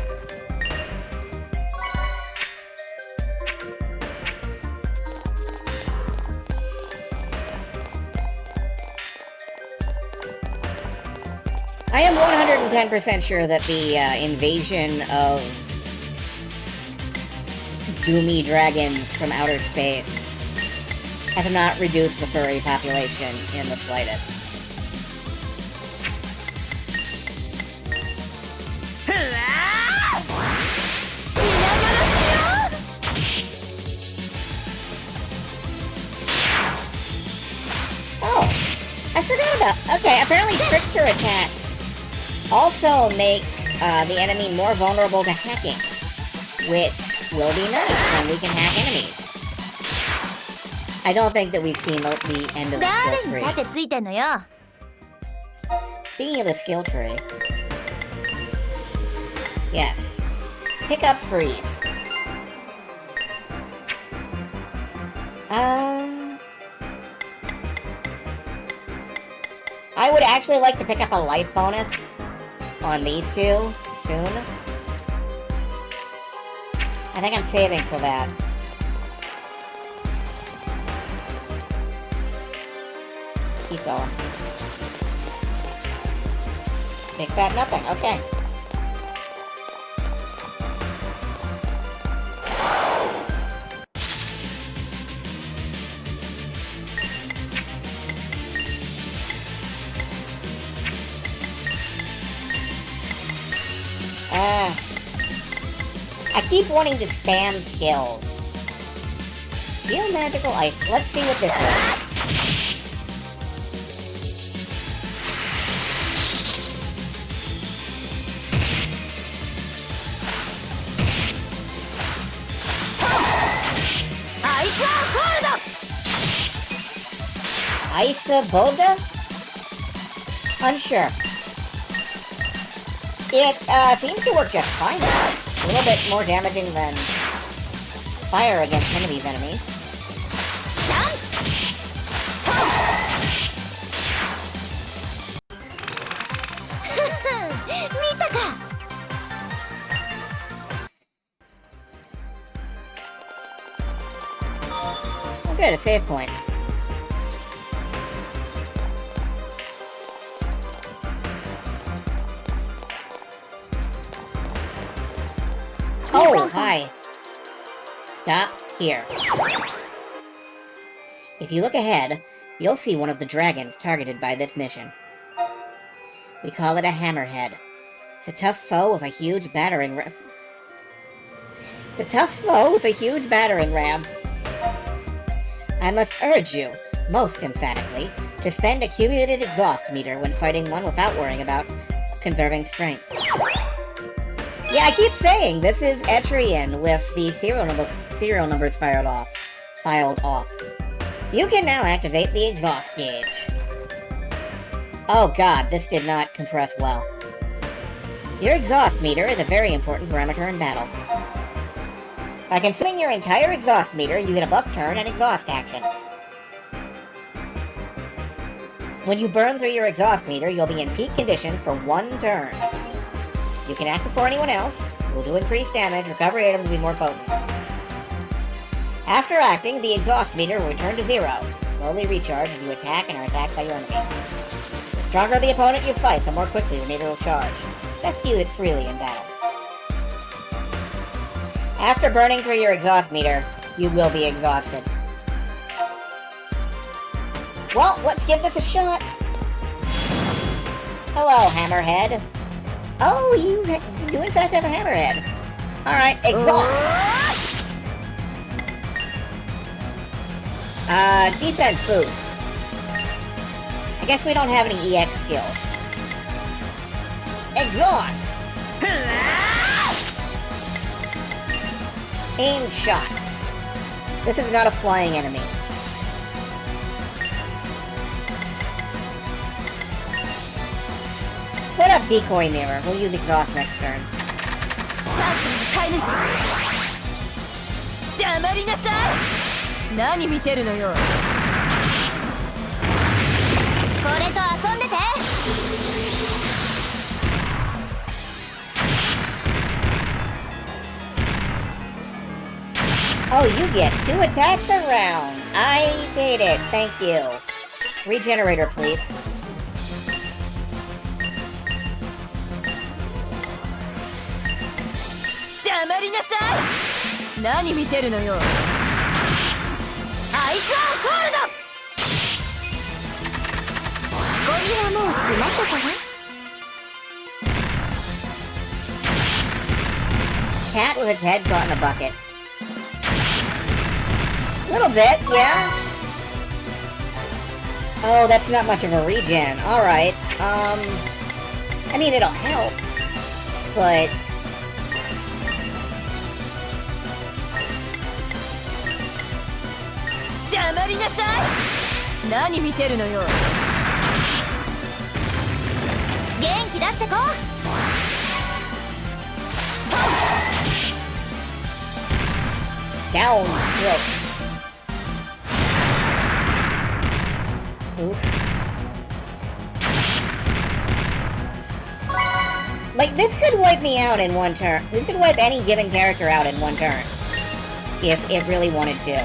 I am 110% sure that the invasion of Doomy dragons from outer space has not reduced the furry population in the slightest. Oh, I forgot Okay, apparently trickster attacks also make the enemy more vulnerable to hacking, which will be nice when we can hack enemies. I don't think that we've seen the end of the 誰 skill に tree. 盾ついてんのよ。 Speaking of the skill tree, yes, pick up freeze. I would actually like to pick up a life bonus on these two soon. I think I'm saving for that. Keep going. Big fat nothing, okay. I keep wanting to spam skills. Heal magical ice. Let's see what this is. Isa Boga? Unsure. It seems to work just fine. A little bit more damaging than fire against some of these enemies. Oh good, a save point. Oh, hi. Stop here. If you look ahead, you'll see one of the dragons targeted by this mission. We call it a hammerhead. It's a tough foe with a huge battering ram. I must urge you, most emphatically, to spend accumulated exhaust meter when fighting one without worrying about conserving strength. Yeah, I keep saying this is Etrian with the serial numbers filed off. You can now activate the exhaust gauge. Oh god, this did not compress well. Your exhaust meter is a very important parameter in battle. By consuming your entire exhaust meter, you get a buff turn and exhaust actions. When you burn through your exhaust meter, you'll be in peak condition for 1 turn. You can act before anyone else, will do increased damage, recovery items will be more potent. After acting, the exhaust meter will return to 0, slowly recharge as you attack and are attacked by your enemies. The stronger the opponent you fight, the more quickly the meter will charge. Best use it freely in battle. After burning through your exhaust meter, you will be exhausted. Well, let's give this a shot. Hello, Hammerhead. Oh, you do in fact have a hammerhead. Alright, exhaust. Defense boost. I guess we don't have any EX skills. Exhaust. Aimed shot. This is not a flying enemy. Put up decoy mirror. We'll use exhaust next turn. チャンスに変えぬ黙りなさい。何見てるのよ。これと遊んでて。Oh, you get 2 attacks a round. I made it. Thank you. Regenerator, please. Ace of Cat with its head caught in a bucket. Little bit, yeah. Oh, that's not much of a regen. Alright, I mean, it'll help, but...黙りなさい。何見てるのよ。元気出してこDown stroke. Oof. Like, this could wipe me out in one turn. This could wipe any given character out in one turn. If it really wanted to.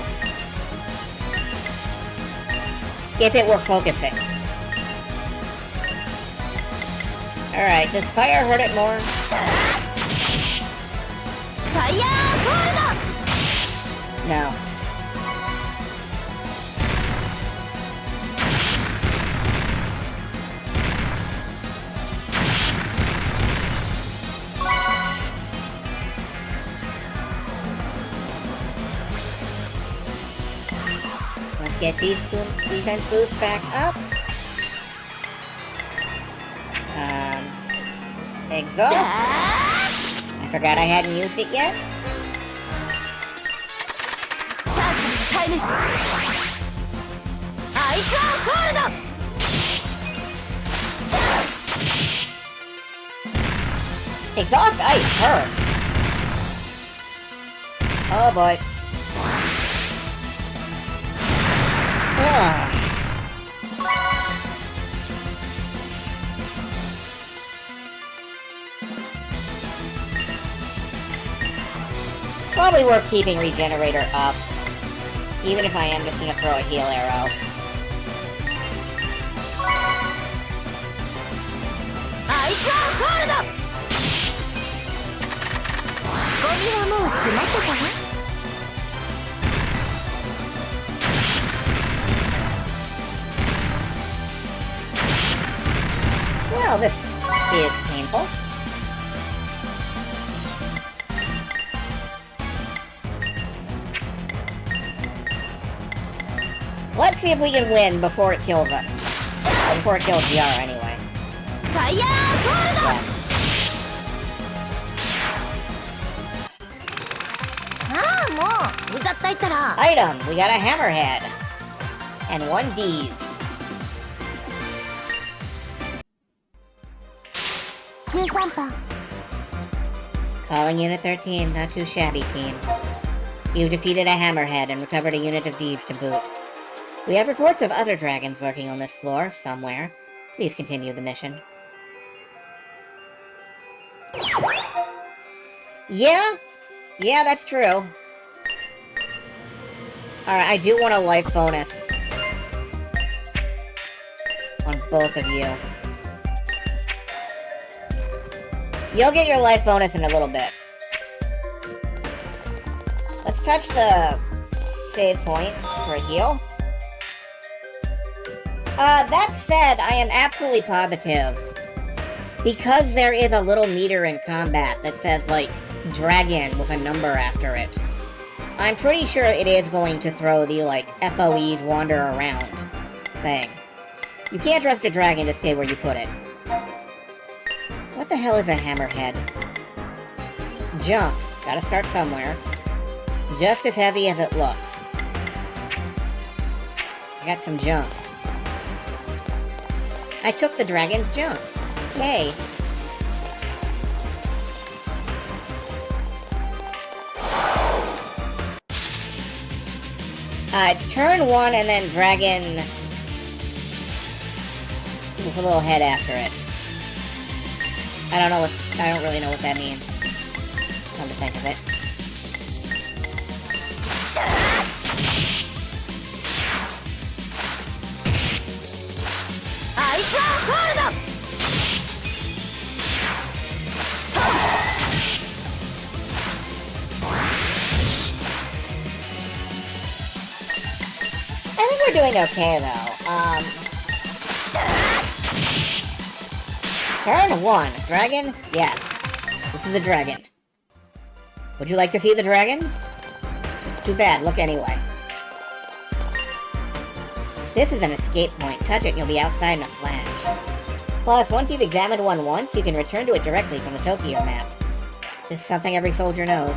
If it were focusing. Alright, does fire hurt it more? ファイヤーゴールド No. Let's get these defense boosts back up. Exhaust. I forgot I hadn't used it yet. チャンスに耐え抜く。アイスアホールド Exhaust ice hurts. Oh boy. Ugh. Probably worth keeping Regenerator up, even if I am just gonna throw a heal arrow. アイスアホールド仕込みはもう済ませたわ Well, this is painful. Let's see if we can win before it kills us. Or before it kills VR, anyway. ファイヤーゴールド Yes. ああもううざったいったら Item! We got a Hammerhead. And 1 D's. 13番 Calling Unit 13, not too shabby, team. You've defeated a Hammerhead and recovered a unit of D's to boot. We have reports of other dragons lurking on this floor, somewhere. Please continue the mission. Yeah? Yeah, that's true. Alright, I do want a life bonus. On both of you. You'll get your life bonus in a little bit. Let's touch the save point for a heal. That said, I am absolutely positive. Because there is a little meter in combat that says, like, dragon with a number after it. I'm pretty sure it is going to throw the, like, FOEs wander around thing. You can't trust a dragon to stay where you put it. What the hell is a Hammerhead? Jump. Gotta start somewhere. Just as heavy as it looks. I got some junk. I took the dragon's junk. Yay. It's turn 1 and then dragon with a little head after it. I don't really know what that means. Come to think of it. Ice Hold! I think we're doing okay, though. Turn 1. Dragon? Yes. This is a dragon. Would you like to see the dragon? Too bad. Look anyway. This is an escape point. Touch it and you'll be outside in a flash. Plus, once you've examined one once, you can return to it directly from the Tokyo map. Just something every soldier knows.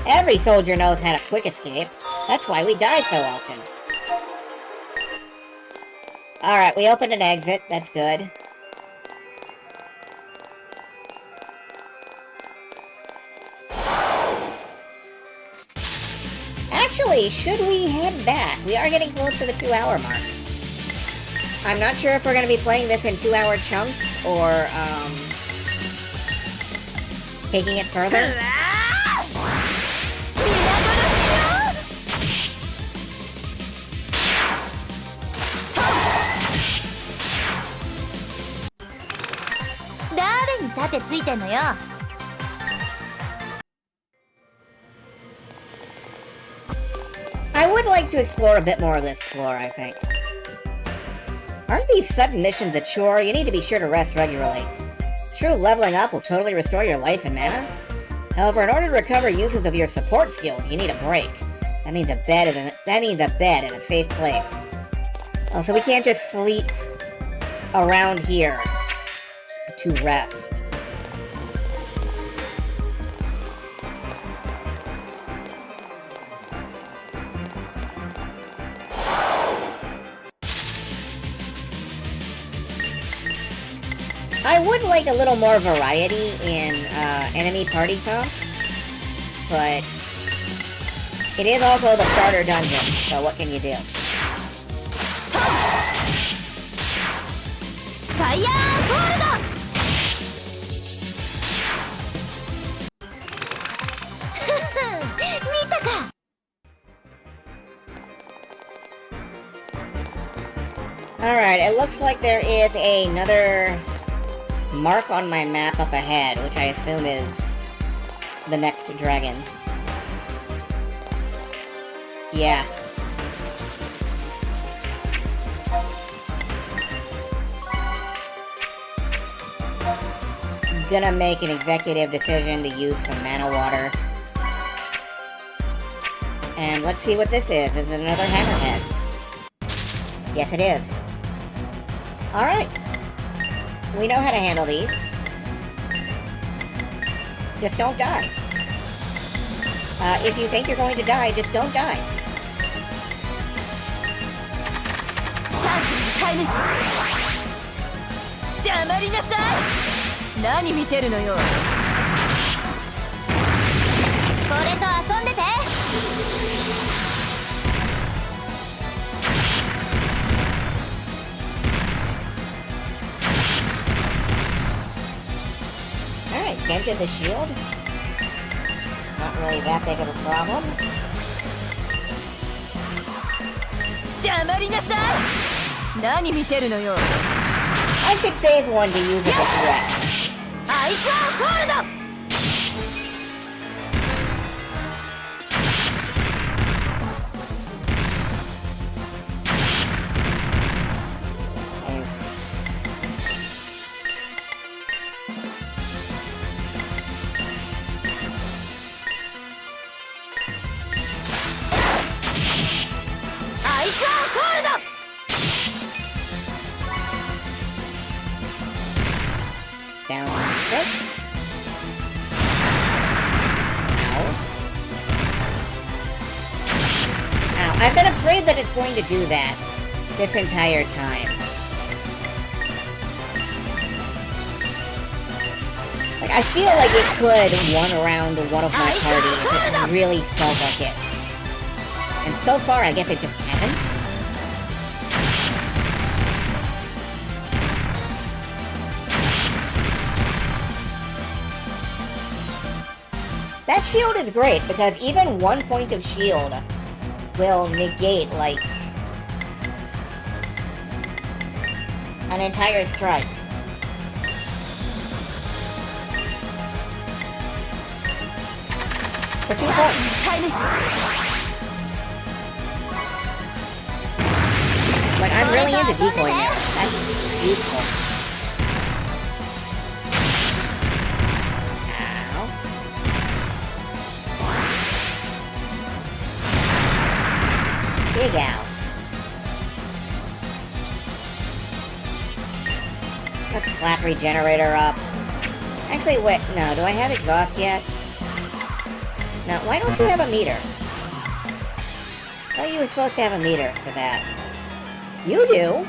Every soldier knows how to quick escape. That's why we die so often. Alright, we opened an exit. That's good. Actually, should we head back? We are getting close to the 2-hour mark. I'm not sure if we're going to be playing this in 2-hour chunks or, taking it further. I would like to explore a bit more of this floor, I think. Aren't these sudden missions a chore? You need to be sure to rest regularly. True leveling up will totally restore your life and mana. However, in order to recover uses of your support skills, you need a break. That means a bed in a safe place. Oh, so we can't just sleep around here to rest. I would like a little more variety in enemy party comp, but it is also the starter dungeon, so what can you do? Alright, it looks like there is another mark on my map up ahead, which I assume is the next dragon. Yeah. I'm gonna make an executive decision to use some mana water. And let's see what this is. Is it another hammerhead? Yes, it is. Alright. We know how to handle these. Just don't die. If you think you're going to die, just don't die. Alright, dented the shield. Not really that big of a problem. I should save one to use as a threat. Down quick. Ow. Ow. I've been afraid that it's going to do that this entire time. Like, I feel like it could one around one of my party if it really felt like it. And so far, I guess it just hasn't. That shield is great, because even 1 point of shield will negate, like, an entire strike. For 2 points. Like, I'm really into decoy now. That's useful. Big Owl. slap regenerator up. Actually, wait, no, do I have exhaust yet? No, why don't you have a meter? I thought you were supposed to have a meter for that. You do?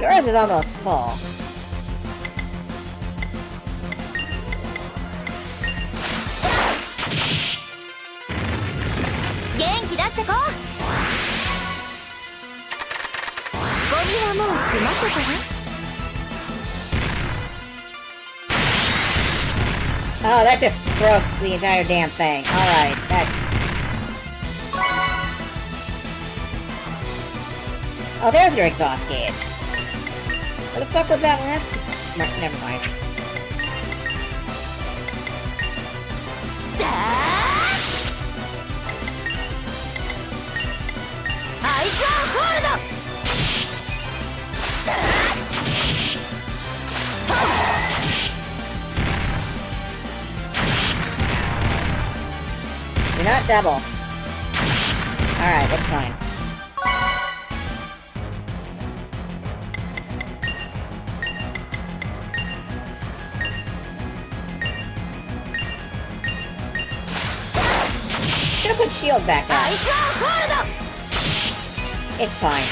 Yours is almost full. Oh, that just broke the entire damn thing. Alright, that's... Oh, there's your exhaust gauge. What the fuck was that last? Never mind. You're not double. Alright, that's fine. Should've put shield back on. It's fine.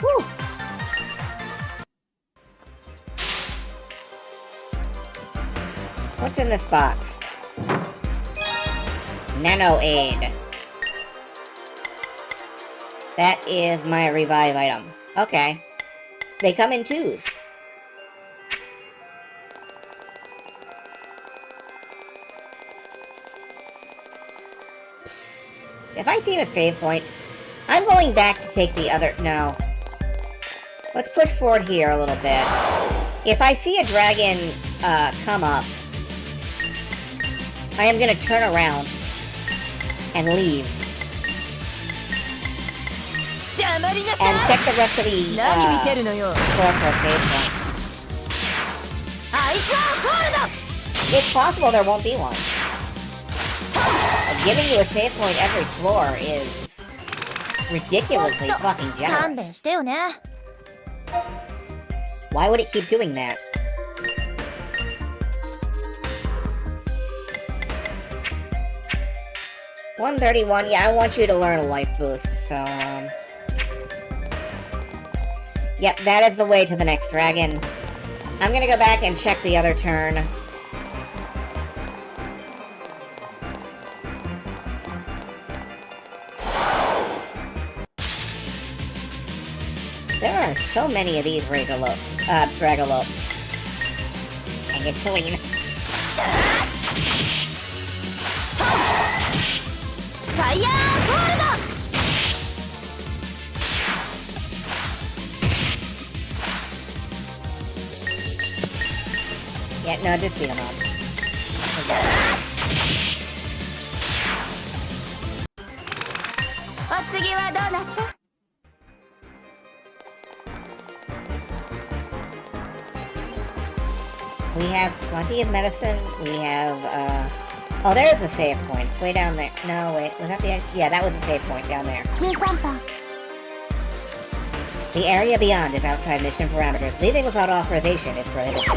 Whew. What's in this box? Nano Aid. That is my revive item. Okay. They come in twos. If I see a save point, I'm going back to take the other... No. Let's push forward here a little bit. If I see a dragon come up, I am going to turn around and leave. And check the rest of the floor for a save point. It's possible there won't be one. Giving you a save point every floor is ridiculously fucking generous. Why would it keep doing that? $131, yeah, I want you to learn a life boost, so, Yep, that is the way to the next dragon. I'm gonna go back and check the other turn. There are so many of these Dragalopes. Dang it, Celine. Yeah, no, just beat him up. We have plenty of medicine. We have, Oh, there's a save point. It's way down there. No, wait. Was that the... Yeah, that was a save point down there. The area beyond is outside mission parameters. Leaving without authorization is prohibited.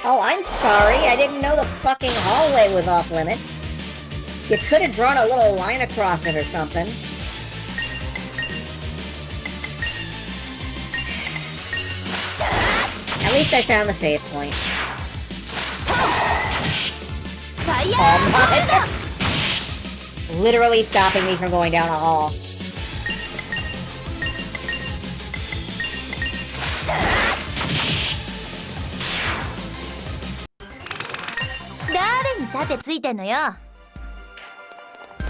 Oh, I'm sorry. I didn't know the fucking hallway was off limits. You could have drawn a little line across it or something. At least I found the save point. Oh my! Literally stopping me from going down a hall.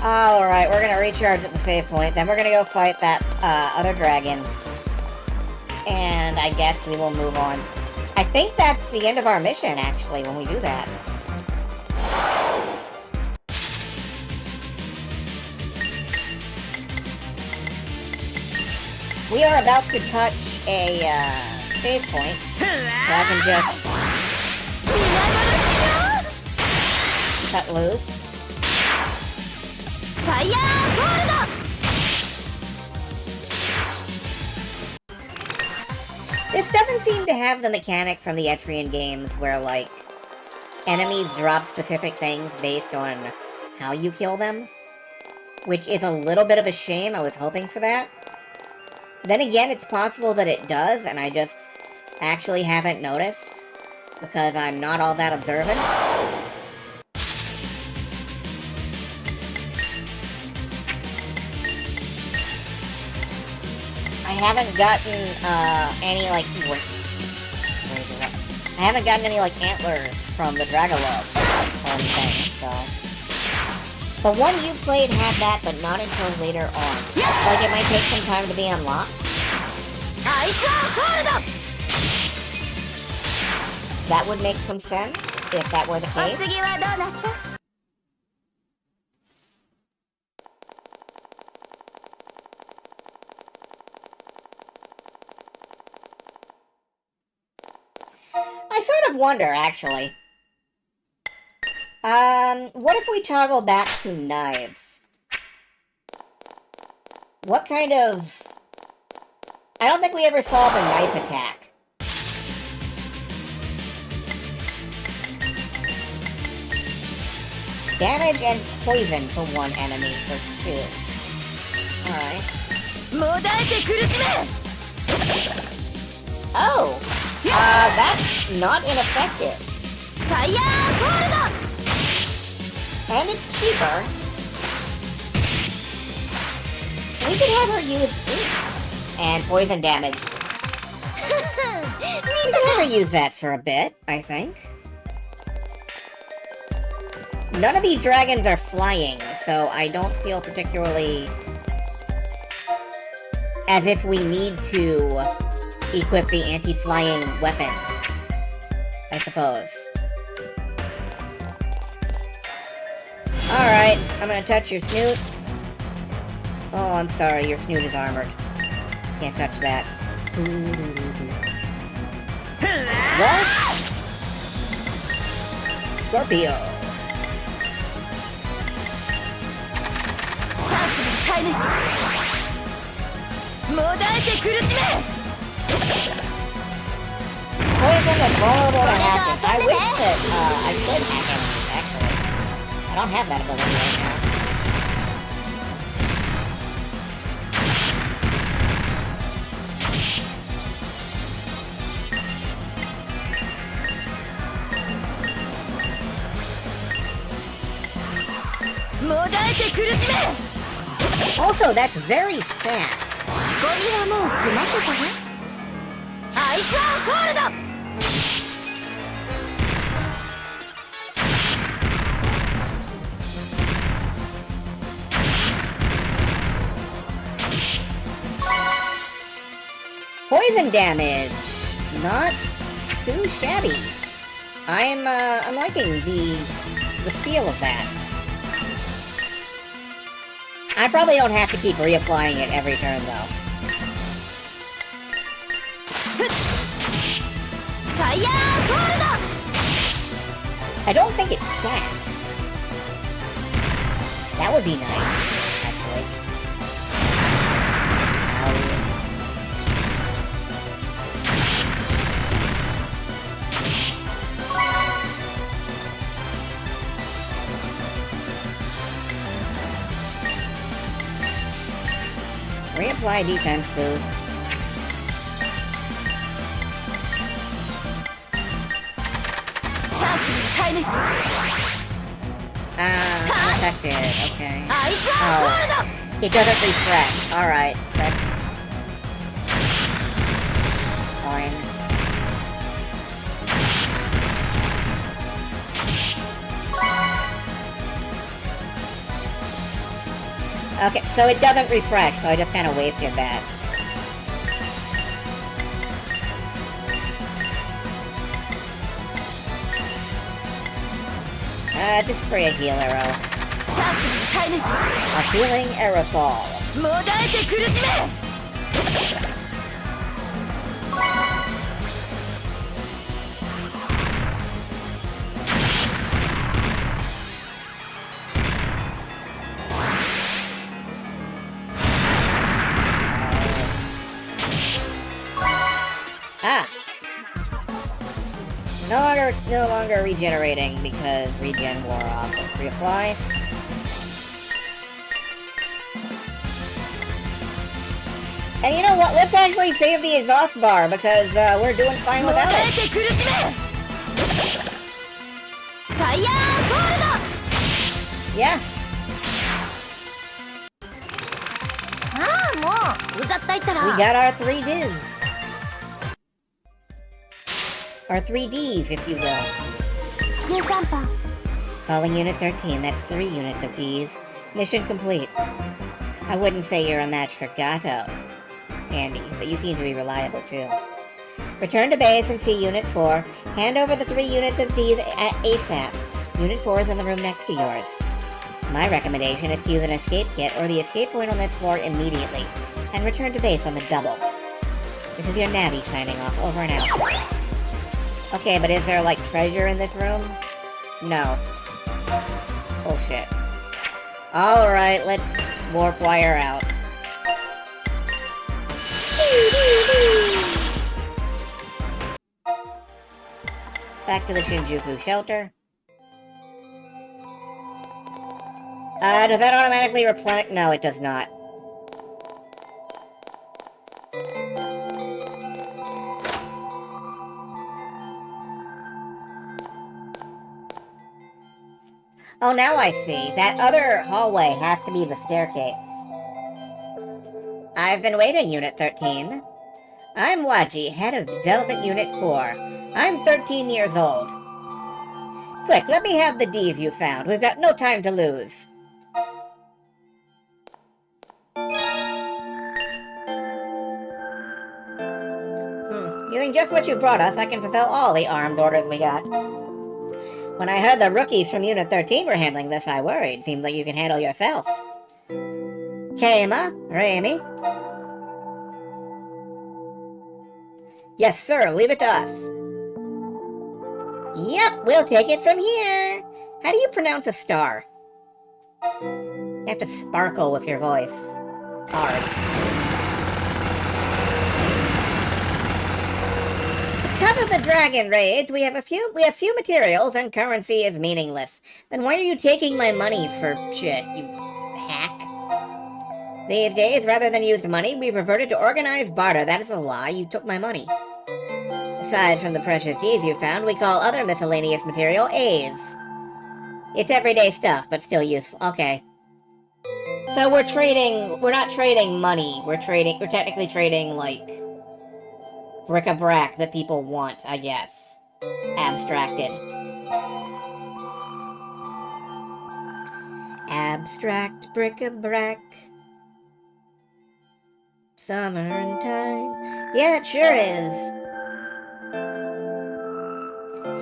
Alright, we're gonna recharge at the save point, then we're gonna go fight that other dragon. And I guess we will move on. I think that's the end of our mission, actually, when we do that. We are about to touch a save point, so I can just cut loose. ファイヤーホールド This doesn't seem to have the mechanic from the Etrian games where, like, enemies drop specific things based on how you kill them, which is a little bit of a shame. I was hoping for that. Then again, it's possible that it does, and I just actually haven't noticed, because I'm not all that observant. I haven't gotten, any, like, where is it? I haven't gotten any, like, antlers from the Dragolov or anything, so... The one you played had that, but not until later on. Like, it might take some time to be unlocked. That would make some sense, if that were the お case. 次はどうなった I sort of wonder, actually. What if we toggle back to knives? What kind of... I don't think we ever saw the knife attack. Damage and poison to one enemy for 2. Alright. もだえて苦しめ Oh! That's not ineffective. ファイヤーホールド And it's cheaper. We could have her use and poison damage. We could have her use that for a bit, I think. None of these dragons are flying, so I don't feel particularly as if we need to equip the anti-flying weapon, I suppose. Alright, I'm gonna touch your snoot. Oh, I'm sorry, your snoot is armored. Can't touch that. Thus, Scorpio. チャンスに耐え抜くもだえて苦しめ Poison and vulnerable to hacking. I wish that, I could hack enemies, actually. I don't have that ability right now. Also, that's very fast. 仕込みはもう済ませたねアイスアンホールド Poison damage. Not too shabby. I'm liking the feel of that. I probably don't have to keep reapplying it every turn, though. ファイヤーホールド I don't think it stacks. That would be nice, actually. Reapply defense boost. Unaffected, okay. Oh, it doesn't refresh. Alright, that's fine. Okay, so it doesn't refresh, so I just kind of wasted that. Just spray a heal arrow. A healing aerosol. No longer regenerating because regen wore off. Let's reapply. And you know what? Let's actually save the exhaust bar because we're doing fine without it. て苦しめファイヤーゴールド Yeah. ああもう歌ったいったら We got our 3 Ds. Our 3 Ds, if you will. 13番 Calling Unit 13, that's 3 units of Ds. Mission complete. I wouldn't say you're a match for Gato, Andy, but you seem to be reliable too. Return to base and see Unit 4. Hand over the 3 units of Ds at ASAP. Unit 4 is in the room next to yours. My recommendation is to use an escape kit or the escape point on this floor immediately, and return to base on the double. This is your Navi signing off. Over and out. Okay, but is there, like, treasure in this room? No. Bullshit. Alright, let's warp wire out. Back to the Shinjuku shelter. Does that automatically replenish? No, it does not. Oh, now I see. That other hallway has to be the staircase. I've been waiting, Unit 13. I'm Waji, head of Development Unit 4. I'm 13 years old. Quick, let me have the Ds you found. We've got no time to lose. Using just what you brought us, I can fulfill all the arms orders we got. When I heard the rookies from Unit 13 were handling this, I worried. Seems like you can handle yourself. Keima, Raimi. Yes, sir, leave it to us. Yep, we'll take it from here. How do you pronounce a star? You have to sparkle with your voice. It's hard. Because of the dragon raids, we have few materials and currency is meaningless. Then why are you taking my money for shit, you hack? These days, rather than use money, we've reverted to organized barter. That is a lie. You took my money. Aside from the precious Ds you found, we call other miscellaneous material A's. It's everyday stuff, but still useful. Okay. So we're not trading money. We're technically trading, like, bric-a-brac that people want, I guess. Abstracted. Abstract bric-a-brac. Summer and time. Yeah, it sure is.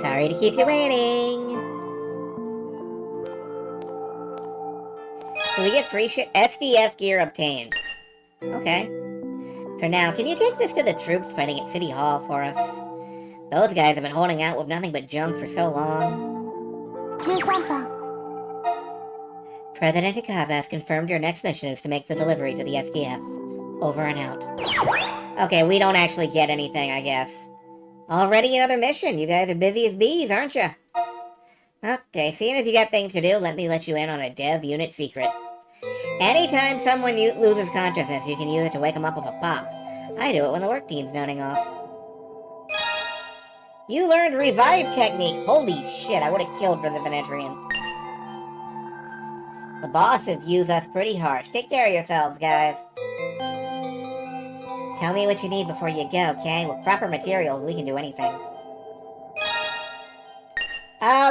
Sorry to keep you waiting. Do we get free shit? SDF gear obtained. Okay. For now, can you take this to the troops fighting at City Hall for us? Those guys have been holding out with nothing but junk for so long. 13番 President Ikaza has confirmed your next mission is to make the delivery to the SDF. Over and out. Okay, we don't actually get anything, I guess. Already another mission. You guys are busy as bees, aren't you? Okay, seeing as you got things to do, let me let you in on a dev unit secret. Anytime someone loses consciousness, you can use it to wake them up with a pop. I do it when the work team's nodding off. You learned revive technique! Holy shit, I would have killed for the Venetrian. The bosses use us pretty harsh. Take care of yourselves, guys. Tell me what you need before you go, okay? With proper materials, we can do anything.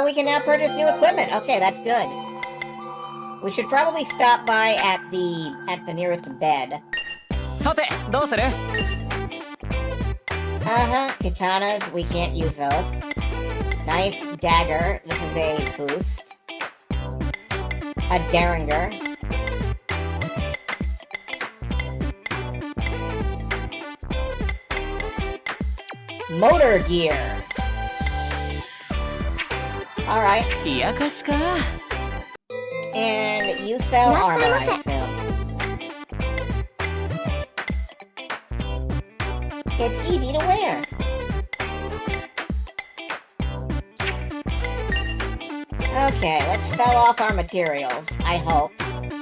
We can now purchase new equipment. Okay, that's good. We should probably stop by at the nearest bed. さてどうする Katanas, we can't use those. Nice dagger, this is a boost. A derringer. Motor gear. Alright. 冷やかしか And you sell armor, I assume. It's easy to wear. Okay, let's sell off our materials. I hope.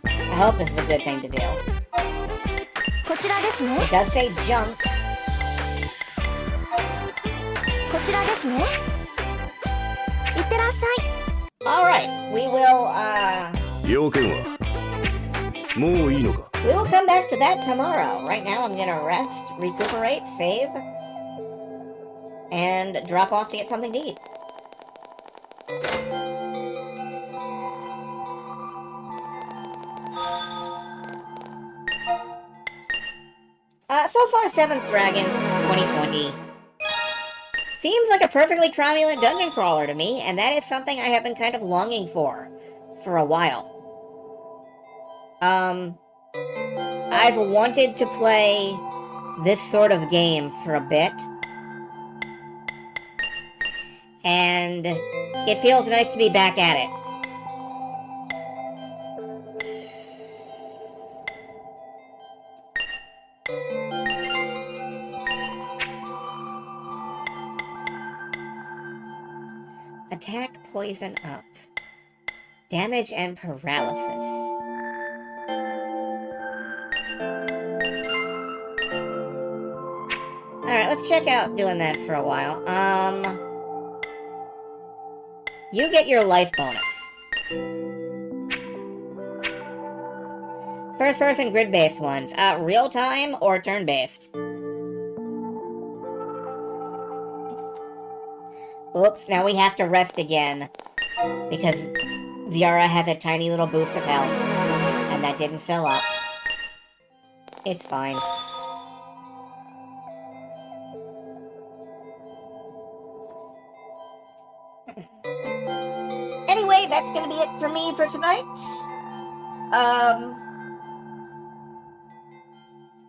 I hope this is a good thing to do. こちらですね It does say junk. こちらですねいってらっしゃい Alright, we will, 要件はもういいのか we will come back to that tomorrow. Right now I'm gonna rest, recuperate, save, and drop off to get something to eat. So far, 7th Dragons 2020 seems like a perfectly cromulent dungeon crawler to me, and that is something I have been kind of longing for a while. I've wanted to play this sort of game for a bit, and it feels nice to be back at it. Attack, poison up. Damage and paralysis. Alright, let's check out doing that for a while. You get your life bonus. First person grid-based ones. Real-time or turn-based? Oops, now we have to rest again. Because Viara has a tiny little boost of health. And that didn't fill up. It's fine. Anyway, that's gonna be it for me for tonight.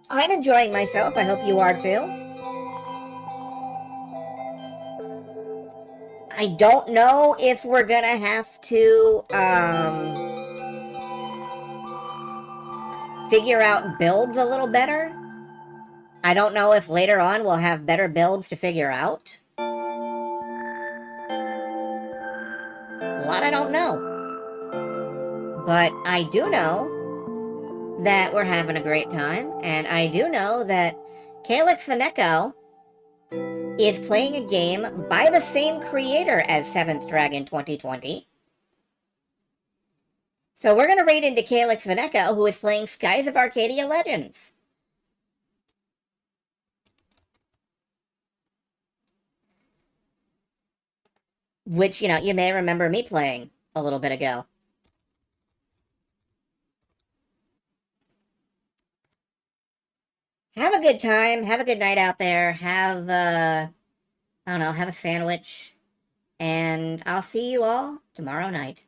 I'm enjoying myself. I hope you are too. I don't know if we're gonna have to, figure out builds a little better. I don't know if later on we'll have better builds to figure out. A lot I don't know. But I do know that we're having a great time, and I do know that Calyx the Neko is playing a game by the same creator as 7th Dragon 2020. So we're going to raid into Calyx the Neko, who is playing Skies of Arcadia Legends. Which, you know, you may remember me playing a little bit ago. Have a good time. Have a good night out there. Have, I don't know, have a sandwich. And I'll see you all tomorrow night.